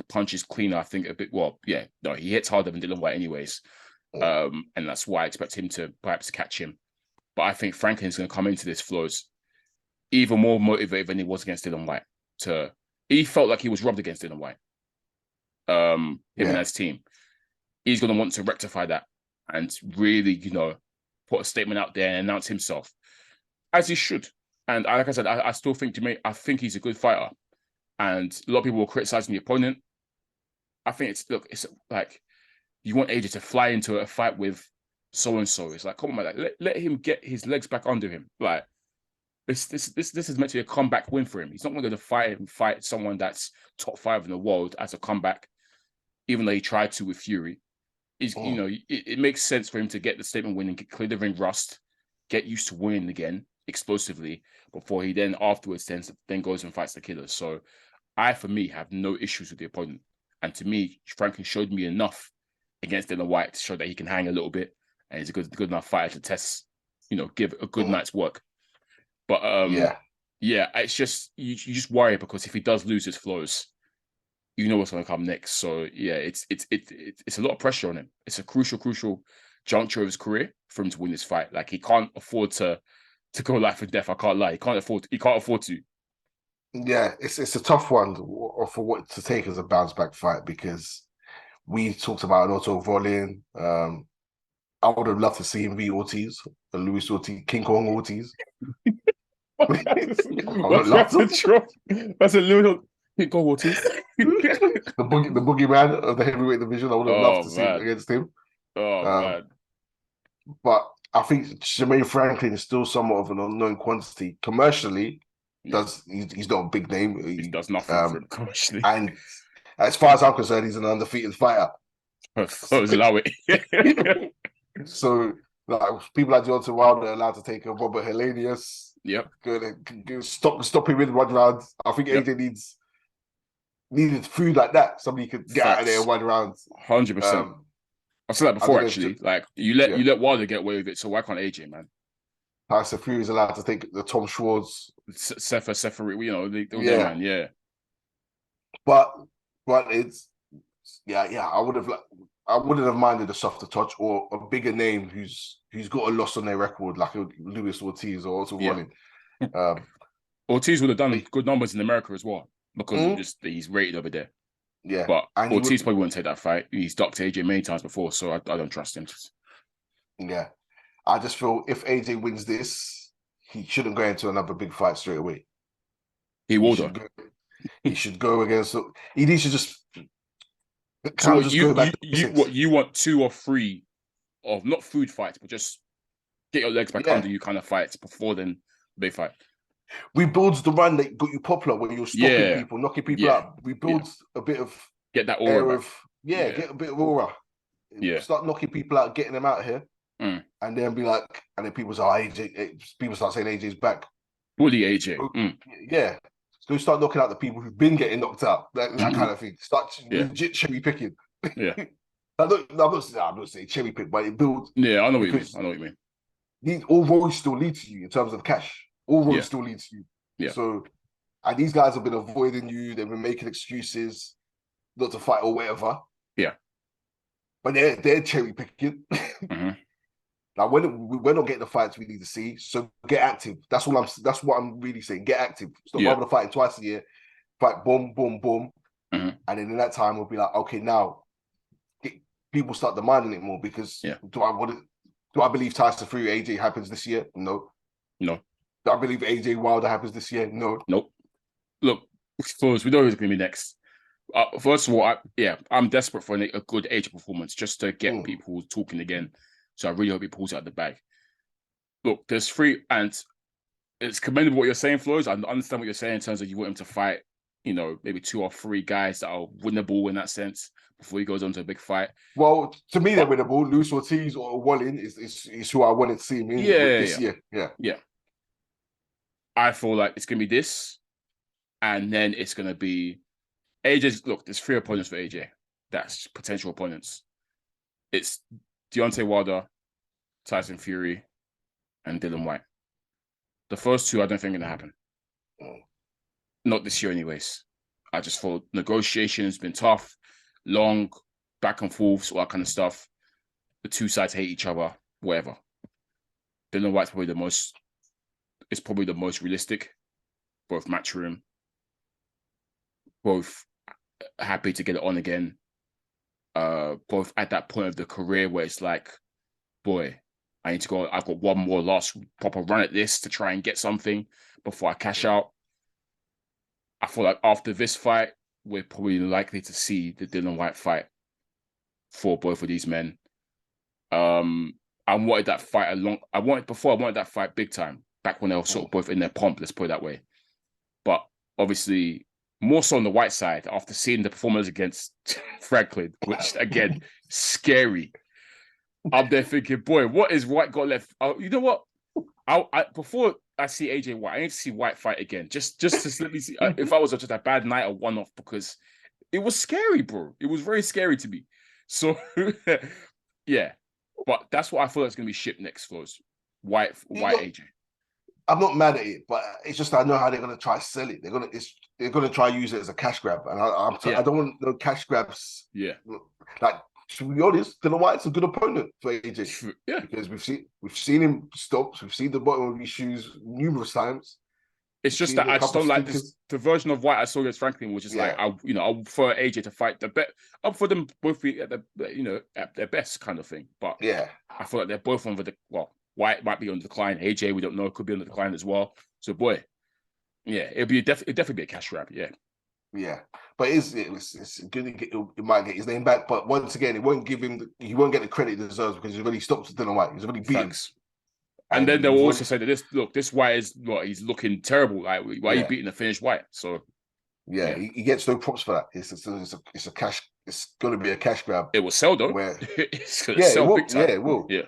punches cleaner, I think, a bit. Well, yeah, no, he hits harder than Dillian Whyte anyways. And that's why I expect him to perhaps catch him. But I think Franklin's going to come into this Flowz even more motivated than he was against Dillian Whyte. He felt like he was robbed against Dillian Whyte. Him and his team. He's going to want to rectify that and really, put a statement out there and announce himself, as he should. And like I said, I still think I think he's a good fighter. And a lot of people were criticizing the opponent. I think it's like you want AJ to fly into a fight with so and so. It's like, come on, man, like, let him get his legs back under him. Like this is meant to be a comeback win for him. He's not going to fight someone that's top 5 in the world as a comeback, even though he tried to with Fury. It makes sense for him to get the statement win and clear the ring rust, get used to winning again explosively before he then afterwards then goes and fights the killer. So I, for me, have no issues with the opponent. And to me, Franklin showed me enough against Dillian Whyte to show that he can hang a little bit and he's a good enough fighter to test, give a good night's work. But it's just you just worry because if he does lose his flows, you know what's going to come next. So yeah, it's a lot of pressure on him. It's a crucial juncture of his career for him to win this fight. Like he can't afford to go life and death. I can't lie. He can't afford to. Yeah, it's a tough one for what to take as a bounce back fight because we talked about Otto Volin. I would have loved to see him beat Ortiz, Luis Ortiz, King Kong Ortiz. That's a little King Kong Ortiz. the boogeyman of the heavyweight division. I would have loved to see against him. Man. But I think Jermaine Franklin is still somewhat of an unknown quantity commercially. He's not a big name. He does nothing for him commercially. And as far as I'm concerned, he's an undefeated fighter. Allow it. So like, people like Deontay Wilder are allowed to take a Robert Helenius. Yep. Go stop him in 1 round. I think AJ needed food like that. Somebody could get out of there in 1 round. 100%. I've said that before, actually. Like you let Wilder get away with it, so why can't AJ, man? Tyson Fury is allowed to take the Tom Schwartz, Sefer, man, yeah. But it's I wouldn't have minded a softer touch or a bigger name who's got a loss on their record, like a Luis Ortiz or also running. Ortiz would have done good numbers in America as well because of just he's rated over there. Yeah, but Ortiz probably wouldn't take that fight. He's docked AJ many times before, so I don't trust him. Yeah, I just feel if AJ wins this, he shouldn't go into another big fight straight away. He will. He should go against. He needs to just. So you want 2 or 3 of not food fights, but just get your legs back under you kind of fights before then they fight. We build the run that got you popular when you're stopping people, knocking people out. We build a bit of get that aura get a bit of aura. Yeah, start knocking people out, getting them out here, and then be like, and then people say, AJ. People start saying AJ's back. Bully AJ. Yeah. So start knocking out the people who've been getting knocked out, that kind of thing. Start legit cherry picking. Yeah. I'm not saying cherry pick, but it builds. Yeah, I know what you mean. All roads still lead to you in terms of cash. All roads still lead to you. Yeah. So, and these guys have been avoiding you. They've been making excuses not to fight or whatever. Yeah. But they're cherry picking. Like we're not getting the fights we need to see, so get active. That's what I'm really saying. Get active. Stop rather fighting twice a year. Fight boom, boom, boom, and then in that time we'll be like, okay, now people start demanding it more because do I believe Tyson Fury AJ happens this year? No. Do I believe AJ Wilder happens this year? No. Nope. Look, Flowz, we know who's going to be next. First of all, I'm desperate for a good AJ performance just to get people talking again. So I really hope he pulls out the bag. Look, there's 3, and it's commendable what you're saying, Flowz. I understand what you're saying in terms of you want him to fight, maybe 2 or 3 guys that are winnable in that sense before he goes on to a big fight. Well, to me, they're winnable. Luis Ortiz or Wallin is who I wanted to see him in this year. Yeah. I feel like it's going to be this, and then it's going to be AJ's. Look, there's 3 opponents for AJ. That's potential opponents. It's Deontay Wilder, Tyson Fury, and Dillian Whyte. The first 2, I don't think are going to happen. Not this year, anyways. I just thought negotiations been tough, long, back and forth, all that kind of stuff. The 2 sides hate each other, whatever. Dillian Whyte's probably the most realistic. Both matchroom, both happy to get it on again. Both at that point of the career where it's like, boy, I need to go. I've got one more last proper run at this to try and get something before I cash out. I feel like after this fight, we're probably likely to see the Dillian Whyte fight for both of these men. I wanted that fight I wanted that fight big time, back when they were sort of both in their pomp, let's put it that way. But obviously, more so on the White side, after seeing the performance against Franklin, which again, scary. I'm there thinking, boy, what is White got left? You know what? Before I see AJ White, I need to see White fight again. Just to let me see if I was just a bad night or one-off, because it was scary, bro. It was very scary to me. So yeah. But that's what I thought was going to be shipped next, Flowz. White AJ. I'm not mad at it, but it's just I know how they're going to try to sell it. They're going to try to use it as a cash grab, and I don't want no cash grabs. Yeah, like, to be honest, Dylan White's a good opponent for AJ. Yeah, because we've seen him stop. We've seen the bottom of his shoes numerous times. It's just that I just don't like this. The version of White I saw against Franklin was just like, I'll prefer AJ to fight the bet. I'll for them both be at at their best kind of thing. But yeah, I feel like they're both on White might be on the decline. AJ, we don't know, could be on the decline as well. So boy, yeah, it'd definitely be a cash grab. Yeah. Yeah, but it's good. It might get his name back, but once again, it won't give him. He won't get the credit he deserves because he's already stopped Dylan White. He's already beaten. And then they'll also say that this White is he's looking terrible. Like, why are you beating the finished White? So yeah. He gets no props for that. It's a cash. It's going to be a cash grab. It will sell though. It's going to sell big time. Yeah, it will. Yeah.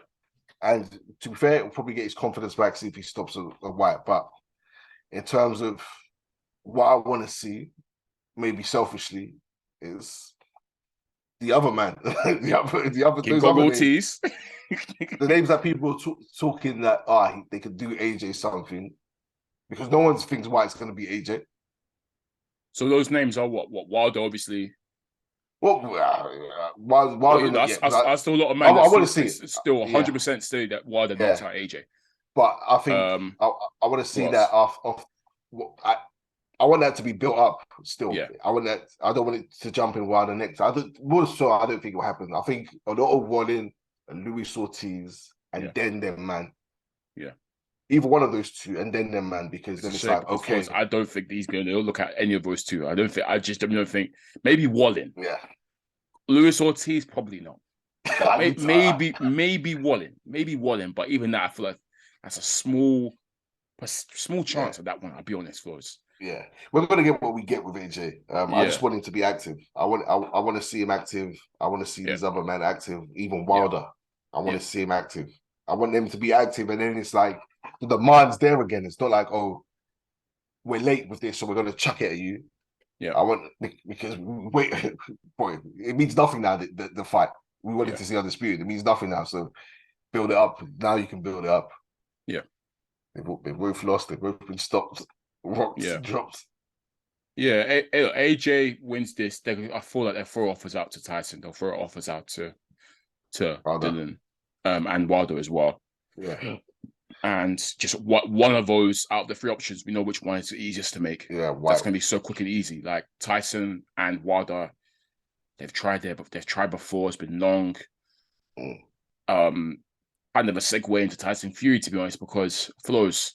And to be fair, it'll probably get his confidence back if he stops a White. But in terms of what I want to see, maybe selfishly, is the other man, the other Ortiz. The names that people are talking that they could do AJ something, because no one thinks White's going to be AJ. So those names are what Wilder, obviously. Wilder. I still a lot of man. I want to see it. Still 100% still that Wilder knocks out AJ. But I think I want to see that I want that to be built up still. Yeah. I don't want it to jump in Wilder next. I don't think it will happen. I think a lot of Wallin and Luis Ortiz and then them, man. Yeah. Either one of those two and then them, man, because then it's like, okay. I don't think they'll look at any of those two. I don't think maybe Wallin. Yeah. Luis Ortiz, probably not. maybe Wallin. Maybe Wallin, but even that, I feel like that's a small chance of that one, I'll be honest, Flowz. Yeah, we're gonna get what we get with AJ. I just want him to be active. I want to see him active. I want to see these other men active. Even Wilder, I want to see him active. I want them to be active, and then it's like the demand's there again. It's not like, oh, we're late with this, so we're gonna chuck it at you. Yeah, I want, because boy, it means nothing now. The fight we wanted to see undisputed. It means nothing now. So build it up. Now you can build it up. Yeah, they've both lost. They've both been stopped. Drops. Yeah, AJ wins this. I feel like they'll throw offers out to Tyson. They'll throw offers out to Dylan, and Wilder as well. Yeah, and just one of those out of the three options, we know which one is the easiest to make. Yeah, that's going to be so quick and easy. Like Tyson and Wilder, they've tried before. It's been long. Kind of a segue into Tyson Fury, to be honest, because Flowz.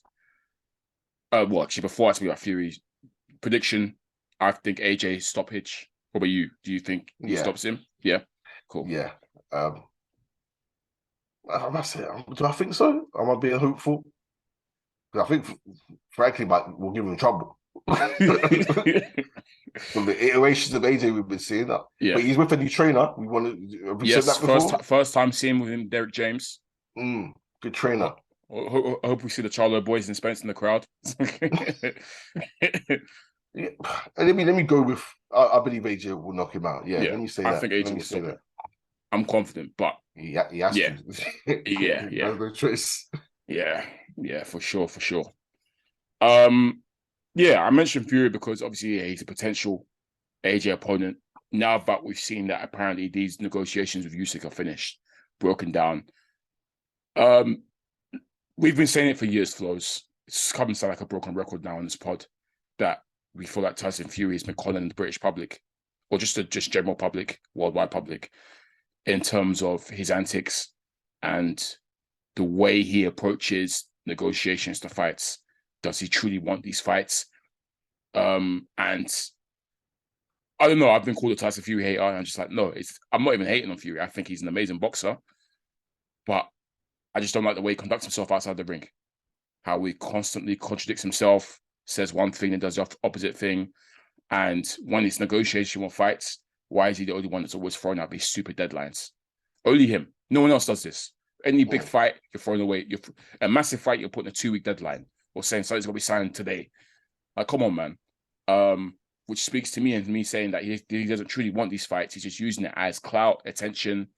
Actually, before I speak about Fury's prediction, I think AJ stoppage. What about you? Do you think he stops him? Yeah, cool. Yeah. That's it. Do I think so? Am I being hopeful? I think, frankly, we'll give him trouble. From the iterations of AJ we've been seeing that. Yeah. But he's with a new trainer. We want to. Said that before? First time seeing with him, Derek James. Good trainer. I hope we see the Charlo boys and Spence in the crowd. Yeah. Let me go with. I believe AJ will knock him out. Yeah. Let me say that. I think AJ will stop it. I'm confident, but he has to. Yeah. No choice. Yeah, for sure. I mentioned Fury because obviously he's a potential AJ opponent. Now that we've seen that apparently these negotiations with Usyk are finished, broken down. We've been saying it for years, Flowz. It's coming to sound like a broken record now in this pod, that we feel like Tyson Fury has been calling the British public, or just general public, worldwide public, in terms of his antics and the way he approaches negotiations to fights. Does he truly want these fights? And I don't know. I've been called a Tyson Fury hater. And I'm just like, no, I'm not even hating on Fury. I think he's an amazing boxer. But I just don't like the way he conducts himself outside the ring. How he constantly contradicts himself, says one thing and does the opposite thing. And when it's negotiation or fights, why is he the only one that's always throwing out these stupid deadlines? Only him. No one else does this. Any big fight, you're throwing away. A massive fight, you're putting a 2-week deadline or saying something's going to be signed today. Like, come on, man. Which speaks to me and me saying that he doesn't truly want these fights. He's just using it as clout, attention,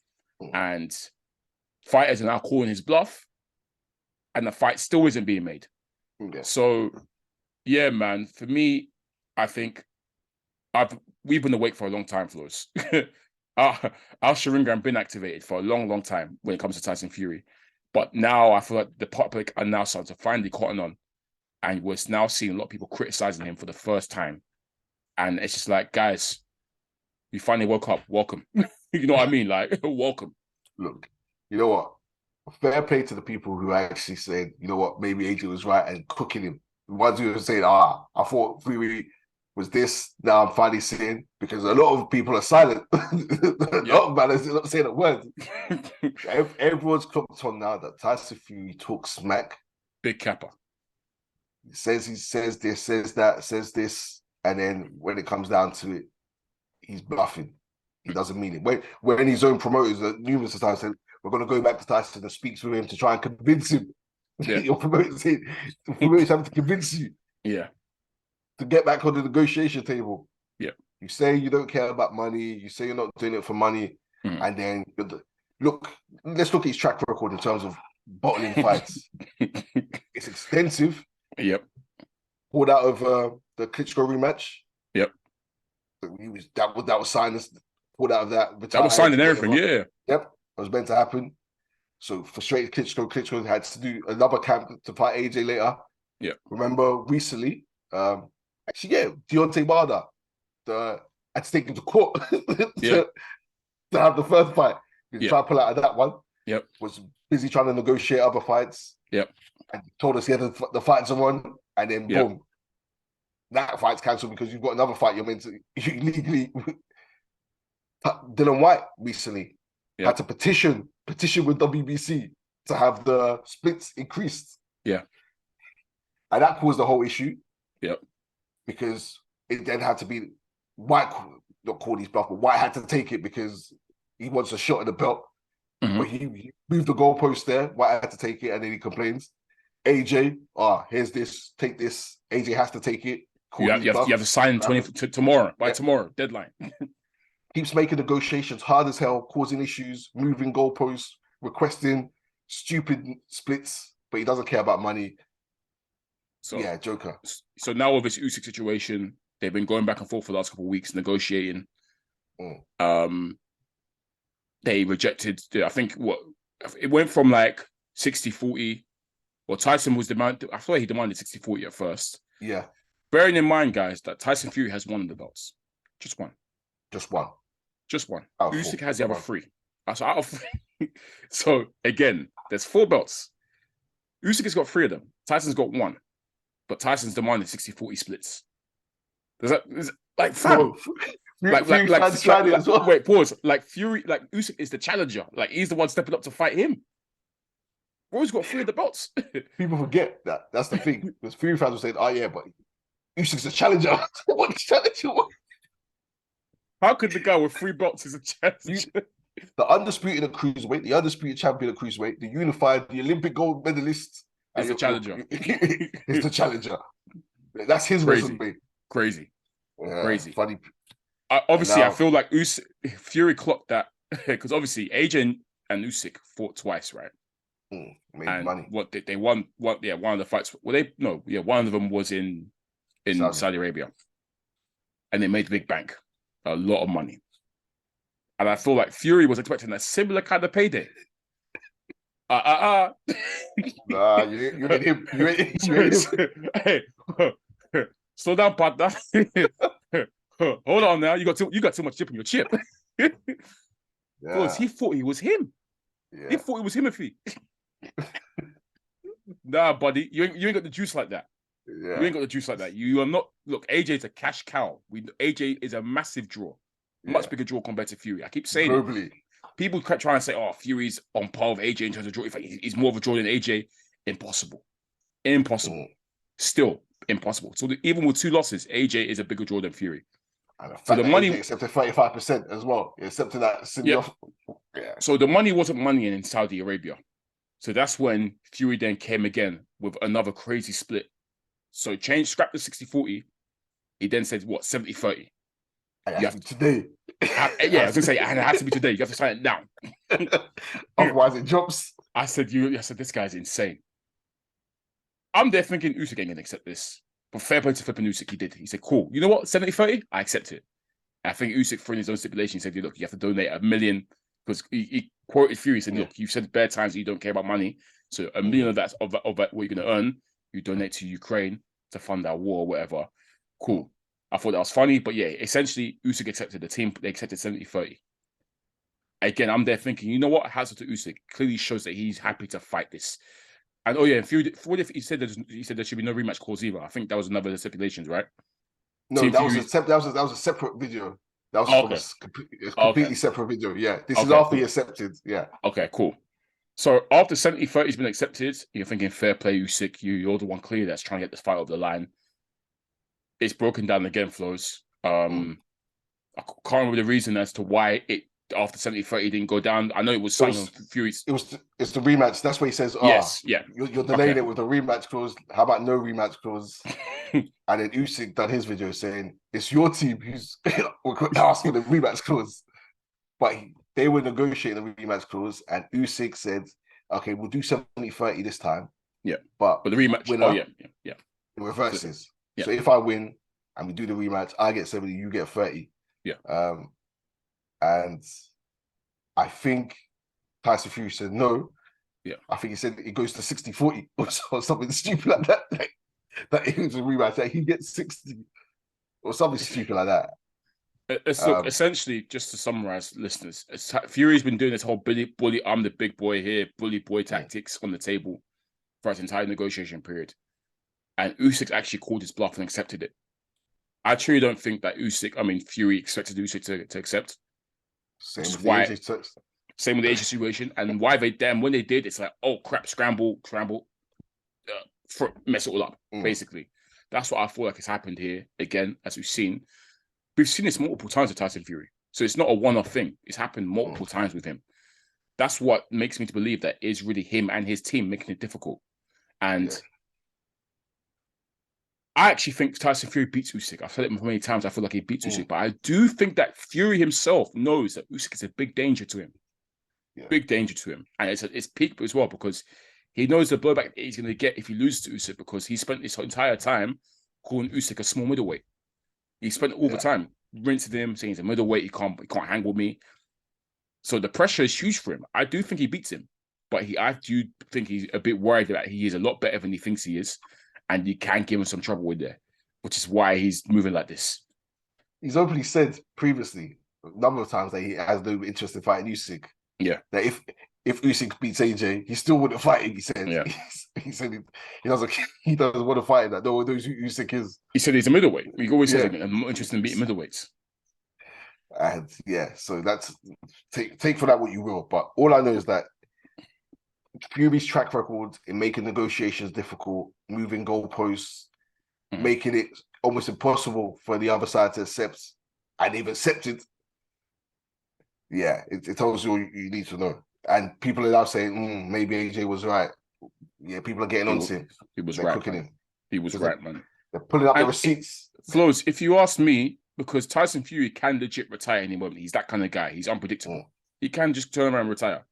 and fighters are now calling his bluff, and the fight still isn't being made. Yeah. So, yeah, man, for me, I think we've been awake for a long time, Flowz. Our Sharingan been activated for a long, long time when it comes to Tyson Fury. But now I feel like the public are now starting to finally cotton on, and we're now seeing a lot of people criticizing him for the first time. And it's just like, guys, you finally woke up. Welcome. You know what I mean? Like, welcome. Look, you know what? Fair play to the people who actually said, you know what, maybe AJ was right and cooking him. The ones who were saying, I thought Fury was this. Now I'm finally seeing, because a lot of people are silent. A lot of man is not saying a word. Everyone's clocked on now that Tyson Fury talks smack. Big capper. He says this, says that, says this. And then when it comes down to it, he's bluffing. He doesn't mean it. When his own promoters numerous times said, we're going to go back to Tyson and speak to him to try and convince him. Yeah. Your promoters having to convince you. Yeah. To get back on the negotiation table. Yeah. You say you don't care about money. You say you're not doing it for money. And then, let's look at his track record in terms of bottling fights. It's extensive. Yep. Pulled out of the Klitschko rematch. Yep. That was signed. Pulled out of that. That was signed and everything. Yeah. Yep. It was meant to happen. So frustrated Klitschko had to do another camp to fight AJ later. Yeah. Remember recently, Deontay Wilder had to take him to court to have the first fight. He tried to pull out of that one. Yep. Was busy trying to negotiate other fights. Yep. And told us he had the fights are on, and then boom, that fight's cancelled because you've got another fight you're meant to legally. Dylan White recently had to petition with WBC to have the splits increased. Yeah. And that caused the whole issue. Yep. Because it then had to be White, not call his bluff, but White had to take it because he wants a shot at the belt. Mm-hmm. But he moved the goalpost there. White had to take it, and then he complains. AJ, here's this, take this. AJ has to take it. You have to sign tomorrow, tomorrow, deadline. Keeps making negotiations hard as hell, causing issues, moving goalposts, requesting stupid splits, but he doesn't care about money. So yeah, Joker. So now with this Usyk situation, they've been going back and forth for the last couple of weeks, negotiating. They rejected, I think, it went from like 60-40. Well, Tyson was I thought he demanded 60-40 at first. Yeah. Bearing in mind, guys, that Tyson Fury has one of the belts. Just one. Just one. Just one. Out Usyk has the other three. So out of three. So again, there's 4 belts. Usyk has got 3 of them. Tyson's got 1. But Tyson's demanded 60-40 splits. Like, fam. Wait, pause. Like Fury, like Usyk is the challenger. Like he's the one stepping up to fight him. Bro's got 3 of the belts. People forget that. That's the thing. Because Fury fans will say, "Oh yeah, but Usyk's the challenger." What challenger? How could the guy with 3 belts is a challenger? The undisputed cruiserweight, the undisputed champion of cruiserweight, the unified, the Olympic gold medalist is the challenger. Is the challenger. That's his resume. Crazy. Crazy. Funny. Obviously, I feel like Fury clocked that because obviously AJ and Usyk fought twice, right? Made money. What they won? One of the fights. One of them was in Saudi Arabia, and they made big bank, a lot of money. And I feel like Fury was expecting a similar kind of payday. Nah, you ain't him. You ain't him. Hey, slow down, partner. Hold on now. You got too much chip in your chip. Because he thought he was him. Yeah. He thought it was Himothy. Nah, buddy, you ain't got the juice like that. You ain't got the juice like that. You are not. Look, AJ's a cash cow. AJ is a massive draw, much bigger draw compared to Fury. I keep saying globally. People kept trying to say, "Oh, Fury's on par with AJ in terms of draw." If he's more of a draw than AJ, impossible. Still impossible. So even with 2 losses, AJ is a bigger draw than Fury. And the fact so the money AJ accepted 35% as well. He accepted that. So the money wasn't money in Saudi Arabia. So that's when Fury then came again with another crazy split. So scrap the 60-40. He then said, what, 70-30? Today. I was going to say, and it has to be today. You have to sign it down. Otherwise it drops. I said, this guy's insane. I'm there thinking Usyk ain't going to accept this. But fair play to flipping Usyk, he did. He said, cool. You know what? 70-30? I accept it. I think Usyk, for his own stipulation, said, look, you have to donate $1 million. Because he quoted Fury, saying, look, you've said bare times that you don't care about money. So $1 million of that, what you're going to earn, you donate to Ukraine to fund our war or whatever. Cool. I thought that was funny. But yeah, essentially, Usyk accepted the team. They accepted 70-30. Again, I'm there thinking, you know what? Hazard to Usyk clearly shows that he's happy to fight this. And Fury, he said there should be no rematch clause either. I think that was another of the stipulations, right? No, that was a separate video. That was a completely separate video. Yeah, this is after he accepted. Yeah. Okay, cool. So after 70-30 has been accepted, you're thinking fair play, Usyk. You're the one clearly that's trying to get this fight over the line. It's broken down again, Flowz. I can't remember the reason as to why it after 70-30 didn't go down. I know it was something on Fury's. It's the rematch. That's where he says, you're delaying it with a rematch clause. How about no rematch clause? And then Usyk done his video saying, it's your team who's asking the rematch clause. But they were negotiating the rematch clause, and Usyk said, okay, we'll do 70-30 this time. Yeah. But the rematch, winner, it reverses. So if I win and we do the rematch, I get 70, you get 30. Yeah. And I think Tyson Fury said no. Yeah. I think he said it goes to 60-40 or something stupid like that. That it was a rematch, that he gets 60 or something stupid like that. Look, essentially, just to summarize, listeners, Fury's been doing this whole bully, I'm the big boy here, bully boy tactics on the table for his entire negotiation period. And Usyk actually called his bluff and accepted it. I truly don't think that Fury expected Usyk to accept. Same with the AJ situation. And why when they did, it's like, oh crap, scramble, mess it all up, basically. That's what I feel like has happened here. Again, as we've seen this multiple times with Tyson Fury. So it's not a one-off thing. It's happened multiple times with him. That's what makes me to believe that is really him and his team making it difficult. And I actually think Tyson Fury beats Usyk. I've said it many times. I feel like he beats Usyk. But I do think that Fury himself knows that Usyk is a big danger to him. Yeah. Big danger to him. And it's peak as well, because he knows the blowback that he's going to get if he loses to Usyk, because he spent this entire time calling Usyk a small middleweight. He spent all the time rinsing him, saying he's a middleweight, he can't hang with me. So the pressure is huge for him. I do think he beats him, but I do think he's a bit worried that he is a lot better than he thinks he is, and you can give him some trouble with there, which is why he's moving like this. He's openly said previously a number of times that he has no interest in fighting Usyk. Yeah. That if Usyk beats AJ, he still wouldn't fight him. He said. Yeah. He said he doesn't want to fight him. That no one knows who Usyk is. He said he's a middleweight. He always says I'm not interested in beating middleweights. And so that's take for that what you will. But all I know is that Fury's track record in making negotiations difficult, moving goalposts, making it almost impossible for the other side to accept, and they've accepted. Yeah, it tells you all you need to know. And people are now saying, maybe AJ was right. Yeah, people are getting on to him. He was right, man. He was right, man. They're pulling up the receipts. Flowz, if you ask me, because Tyson Fury can legit retire any moment. He's that kind of guy. He's unpredictable. He can just turn around and retire.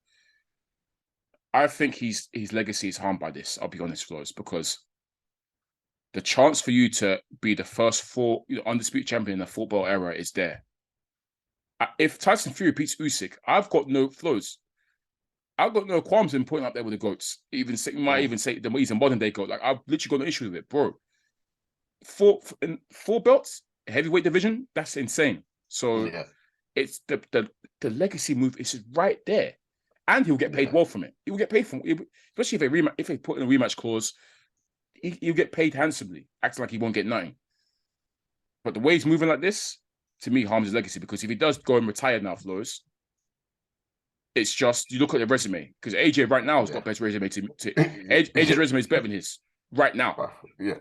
I think his legacy is harmed by this. I'll be honest, Flowz, because the chance for you to be the first undisputed champion in the football era is there. If Tyson Fury beats Usyk, I've got no qualms in putting up there with the GOATs. Might even say he's a modern day GOAT. Like, I've literally got no issue with it, bro. Four belts, heavyweight division, that's insane. So it's the legacy move is right there. And he'll get paid well from it. He will get paid from it. Especially if they put in a rematch clause. he'll get paid handsomely, acting like he won't get nothing. But the way he's moving like this, to me, harms his legacy, because if he does go and retire now, Flowz, it's just, you look at the resume, because AJ right now has got better resume to AJ's resume is better than his right now. Yeah.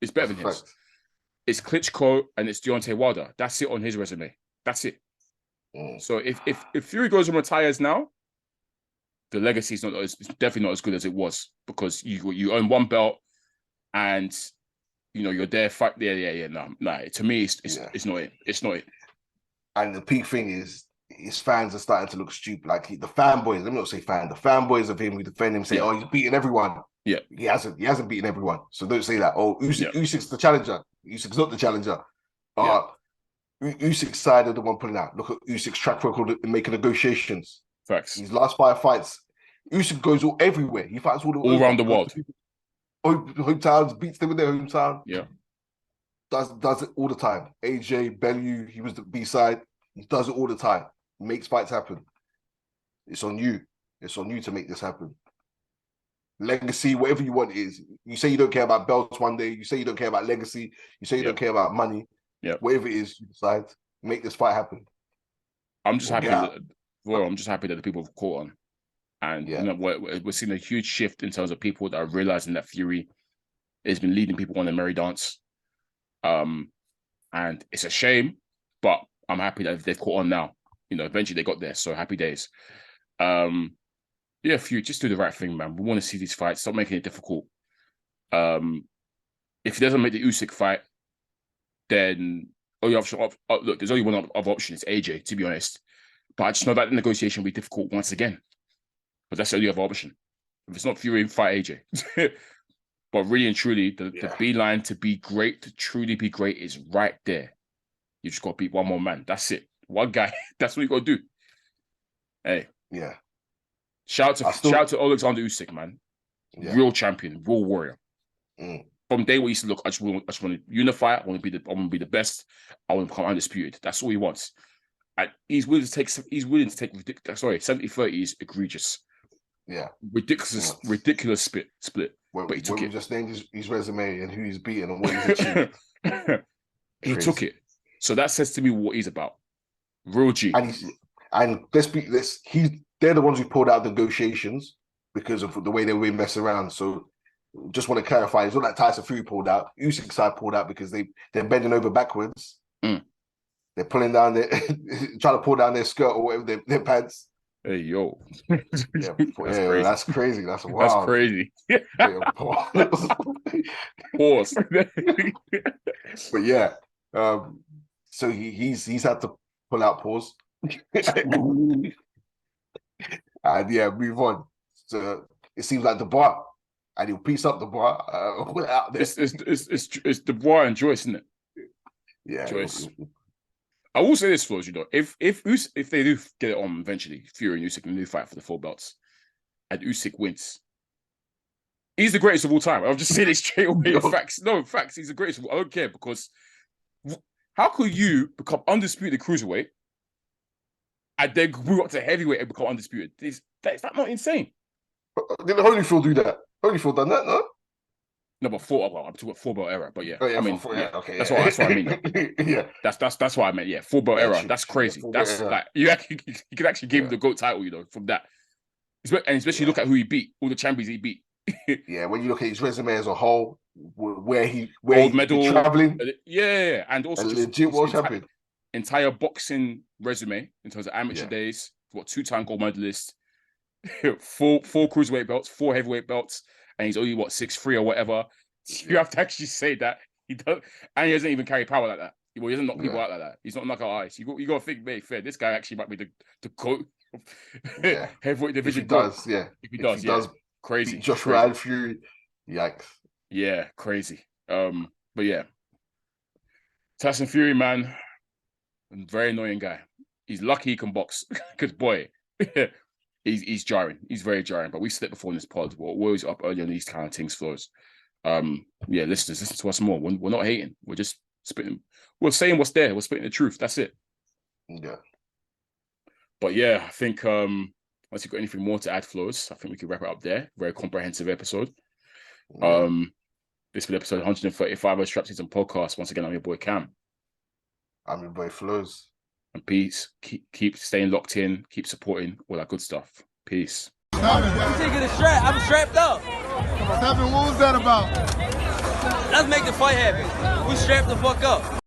It's better than his. It's Klitschko and it's Deontay Wilder. That's it on his resume. That's it. So if Fury goes and retires now, the legacy is it's definitely not as good as it was, because you own one belt and you're there fight. No. To me, it's not it. It's not it. And the peak thing is, his fans are starting to look stupid. Like the fanboys, let me not say fan, the fanboys of him who defend him say, "Oh, he's beating everyone." Yeah, he hasn't beaten everyone. So don't say that. Oh, Usyk's the challenger. Usyk's not the challenger. Usyk's side are the one pulling out. Look at Usyk's track record in making negotiations. Facts. His last 5 fights, Usyk goes everywhere. He fights all around the world. Hometowns, beats them in their hometown. Yeah, does it all the time. AJ Bellew, he was the B side. He does it all the time. He makes fights happen. It's on you. It's on you to make this happen. Legacy, whatever you want is. You say you don't care about belts one day. You say you don't care about legacy. You say you don't care about money. Yeah. Whatever it is, you decide make this fight happen. I'm just happy. I'm just happy that the people have caught on, and we're seeing a huge shift in terms of people that are realizing that Fury has been leading people on the merry dance. And it's a shame, but I'm happy that they've caught on now. Eventually they got there. So happy days. Fury, just do the right thing, man. We want to see these fights. Stop making it difficult. If he doesn't make the Usyk fight, then there's only one other option. It's AJ, to be honest. But I just know that the negotiation will be difficult once again. But that's the only other option. If it's not Fury, fight AJ. But really and truly, the beeline to be great, to truly be great, is right there. You just got to beat one more man. That's it. One guy. That's what you got to do. Hey. Yeah. Shout out to Alexander Usyk, man. Yeah. Real champion, real warrior. From day one, he used to look, I just want to unify. I want to be the best. I want to become undisputed. That's all he wants. And he's willing to take 70-30 is egregious. Yeah. Ridiculous split. But he took it. Just named his resume and who he's beaten and what he's achieved. He took it. So that says to me what he's about. Real G. And they're the ones who pulled out the negotiations because of the way they were messing around. So just want to clarify, it's not like Tyson Fury pulled out. Usyk's side pulled out because they're bending over backwards. They're pulling down trying to pull down their skirt or whatever, their pants. Hey, yo. That's crazy. That's wild. That's crazy. Pause. But yeah, so he's had to pull out pause. And move on. So it seems like the bar, and he'll piece up the bar. Out there. It's the bar and Joyce, isn't it? Yeah, Joyce. I will say this, Flowz, if they do get it on eventually, Fury and Usyk in a new fight for the 4 belts, and Usyk wins, he's the greatest of all time. I'll just say this straight away. Facts. No, facts. He's the greatest of all. I don't care, because how could you become undisputed cruiserweight and then move up to heavyweight and become undisputed? Is that not insane? Did Holyfield do that? Holyfield done that, no? No, but I'm talking 4 belt era. But yeah, okay, that's what I mean. Yeah, that's what I meant. Yeah, 4 belt era. That's crazy. That's like you can actually give him the GOAT title, from that. And especially look at who he beat, all the champions he beat. Yeah, when you look at his resume as a whole, where gold medal, traveling, and also a legit world champion. Entire boxing resume in terms of amateur days. 2-time gold medalist, 4 cruiserweight belts, 4 heavyweight belts, and he's only 6'3" or whatever. You have to actually say that he does, and he doesn't even carry power like that. He doesn't knock people out like that. He's not knockout ice. You got to think, mate, fair. This guy actually might be the GOAT heavyweight division. If he does, crazy. Joshua Fury, yikes. Yeah, crazy. But yeah, Tyson Fury, man, very annoying guy. He's lucky he can box because boy, he's jarring. He's very jarring. But we said it before in this pod. We're always up early on these kind of things, Flowz. Listeners, listen to us more. We're not hating. We're just spitting. We're saying what's there. We're spitting the truth. That's it. Yeah. But yeah, I think unless you've got anything more to add, Flowz, I think we could wrap it up there. Very comprehensive episode. This has been episode 135 of Strap Season Podcast. Once again, I'm your boy Kam. I'm your boy Flowz. And peace. Keep staying locked in. Keep supporting all that good stuff. Peace. I'm taking a strap. I'm strapped up. What was that about? Let's make the fight happen. We strapped the fuck up.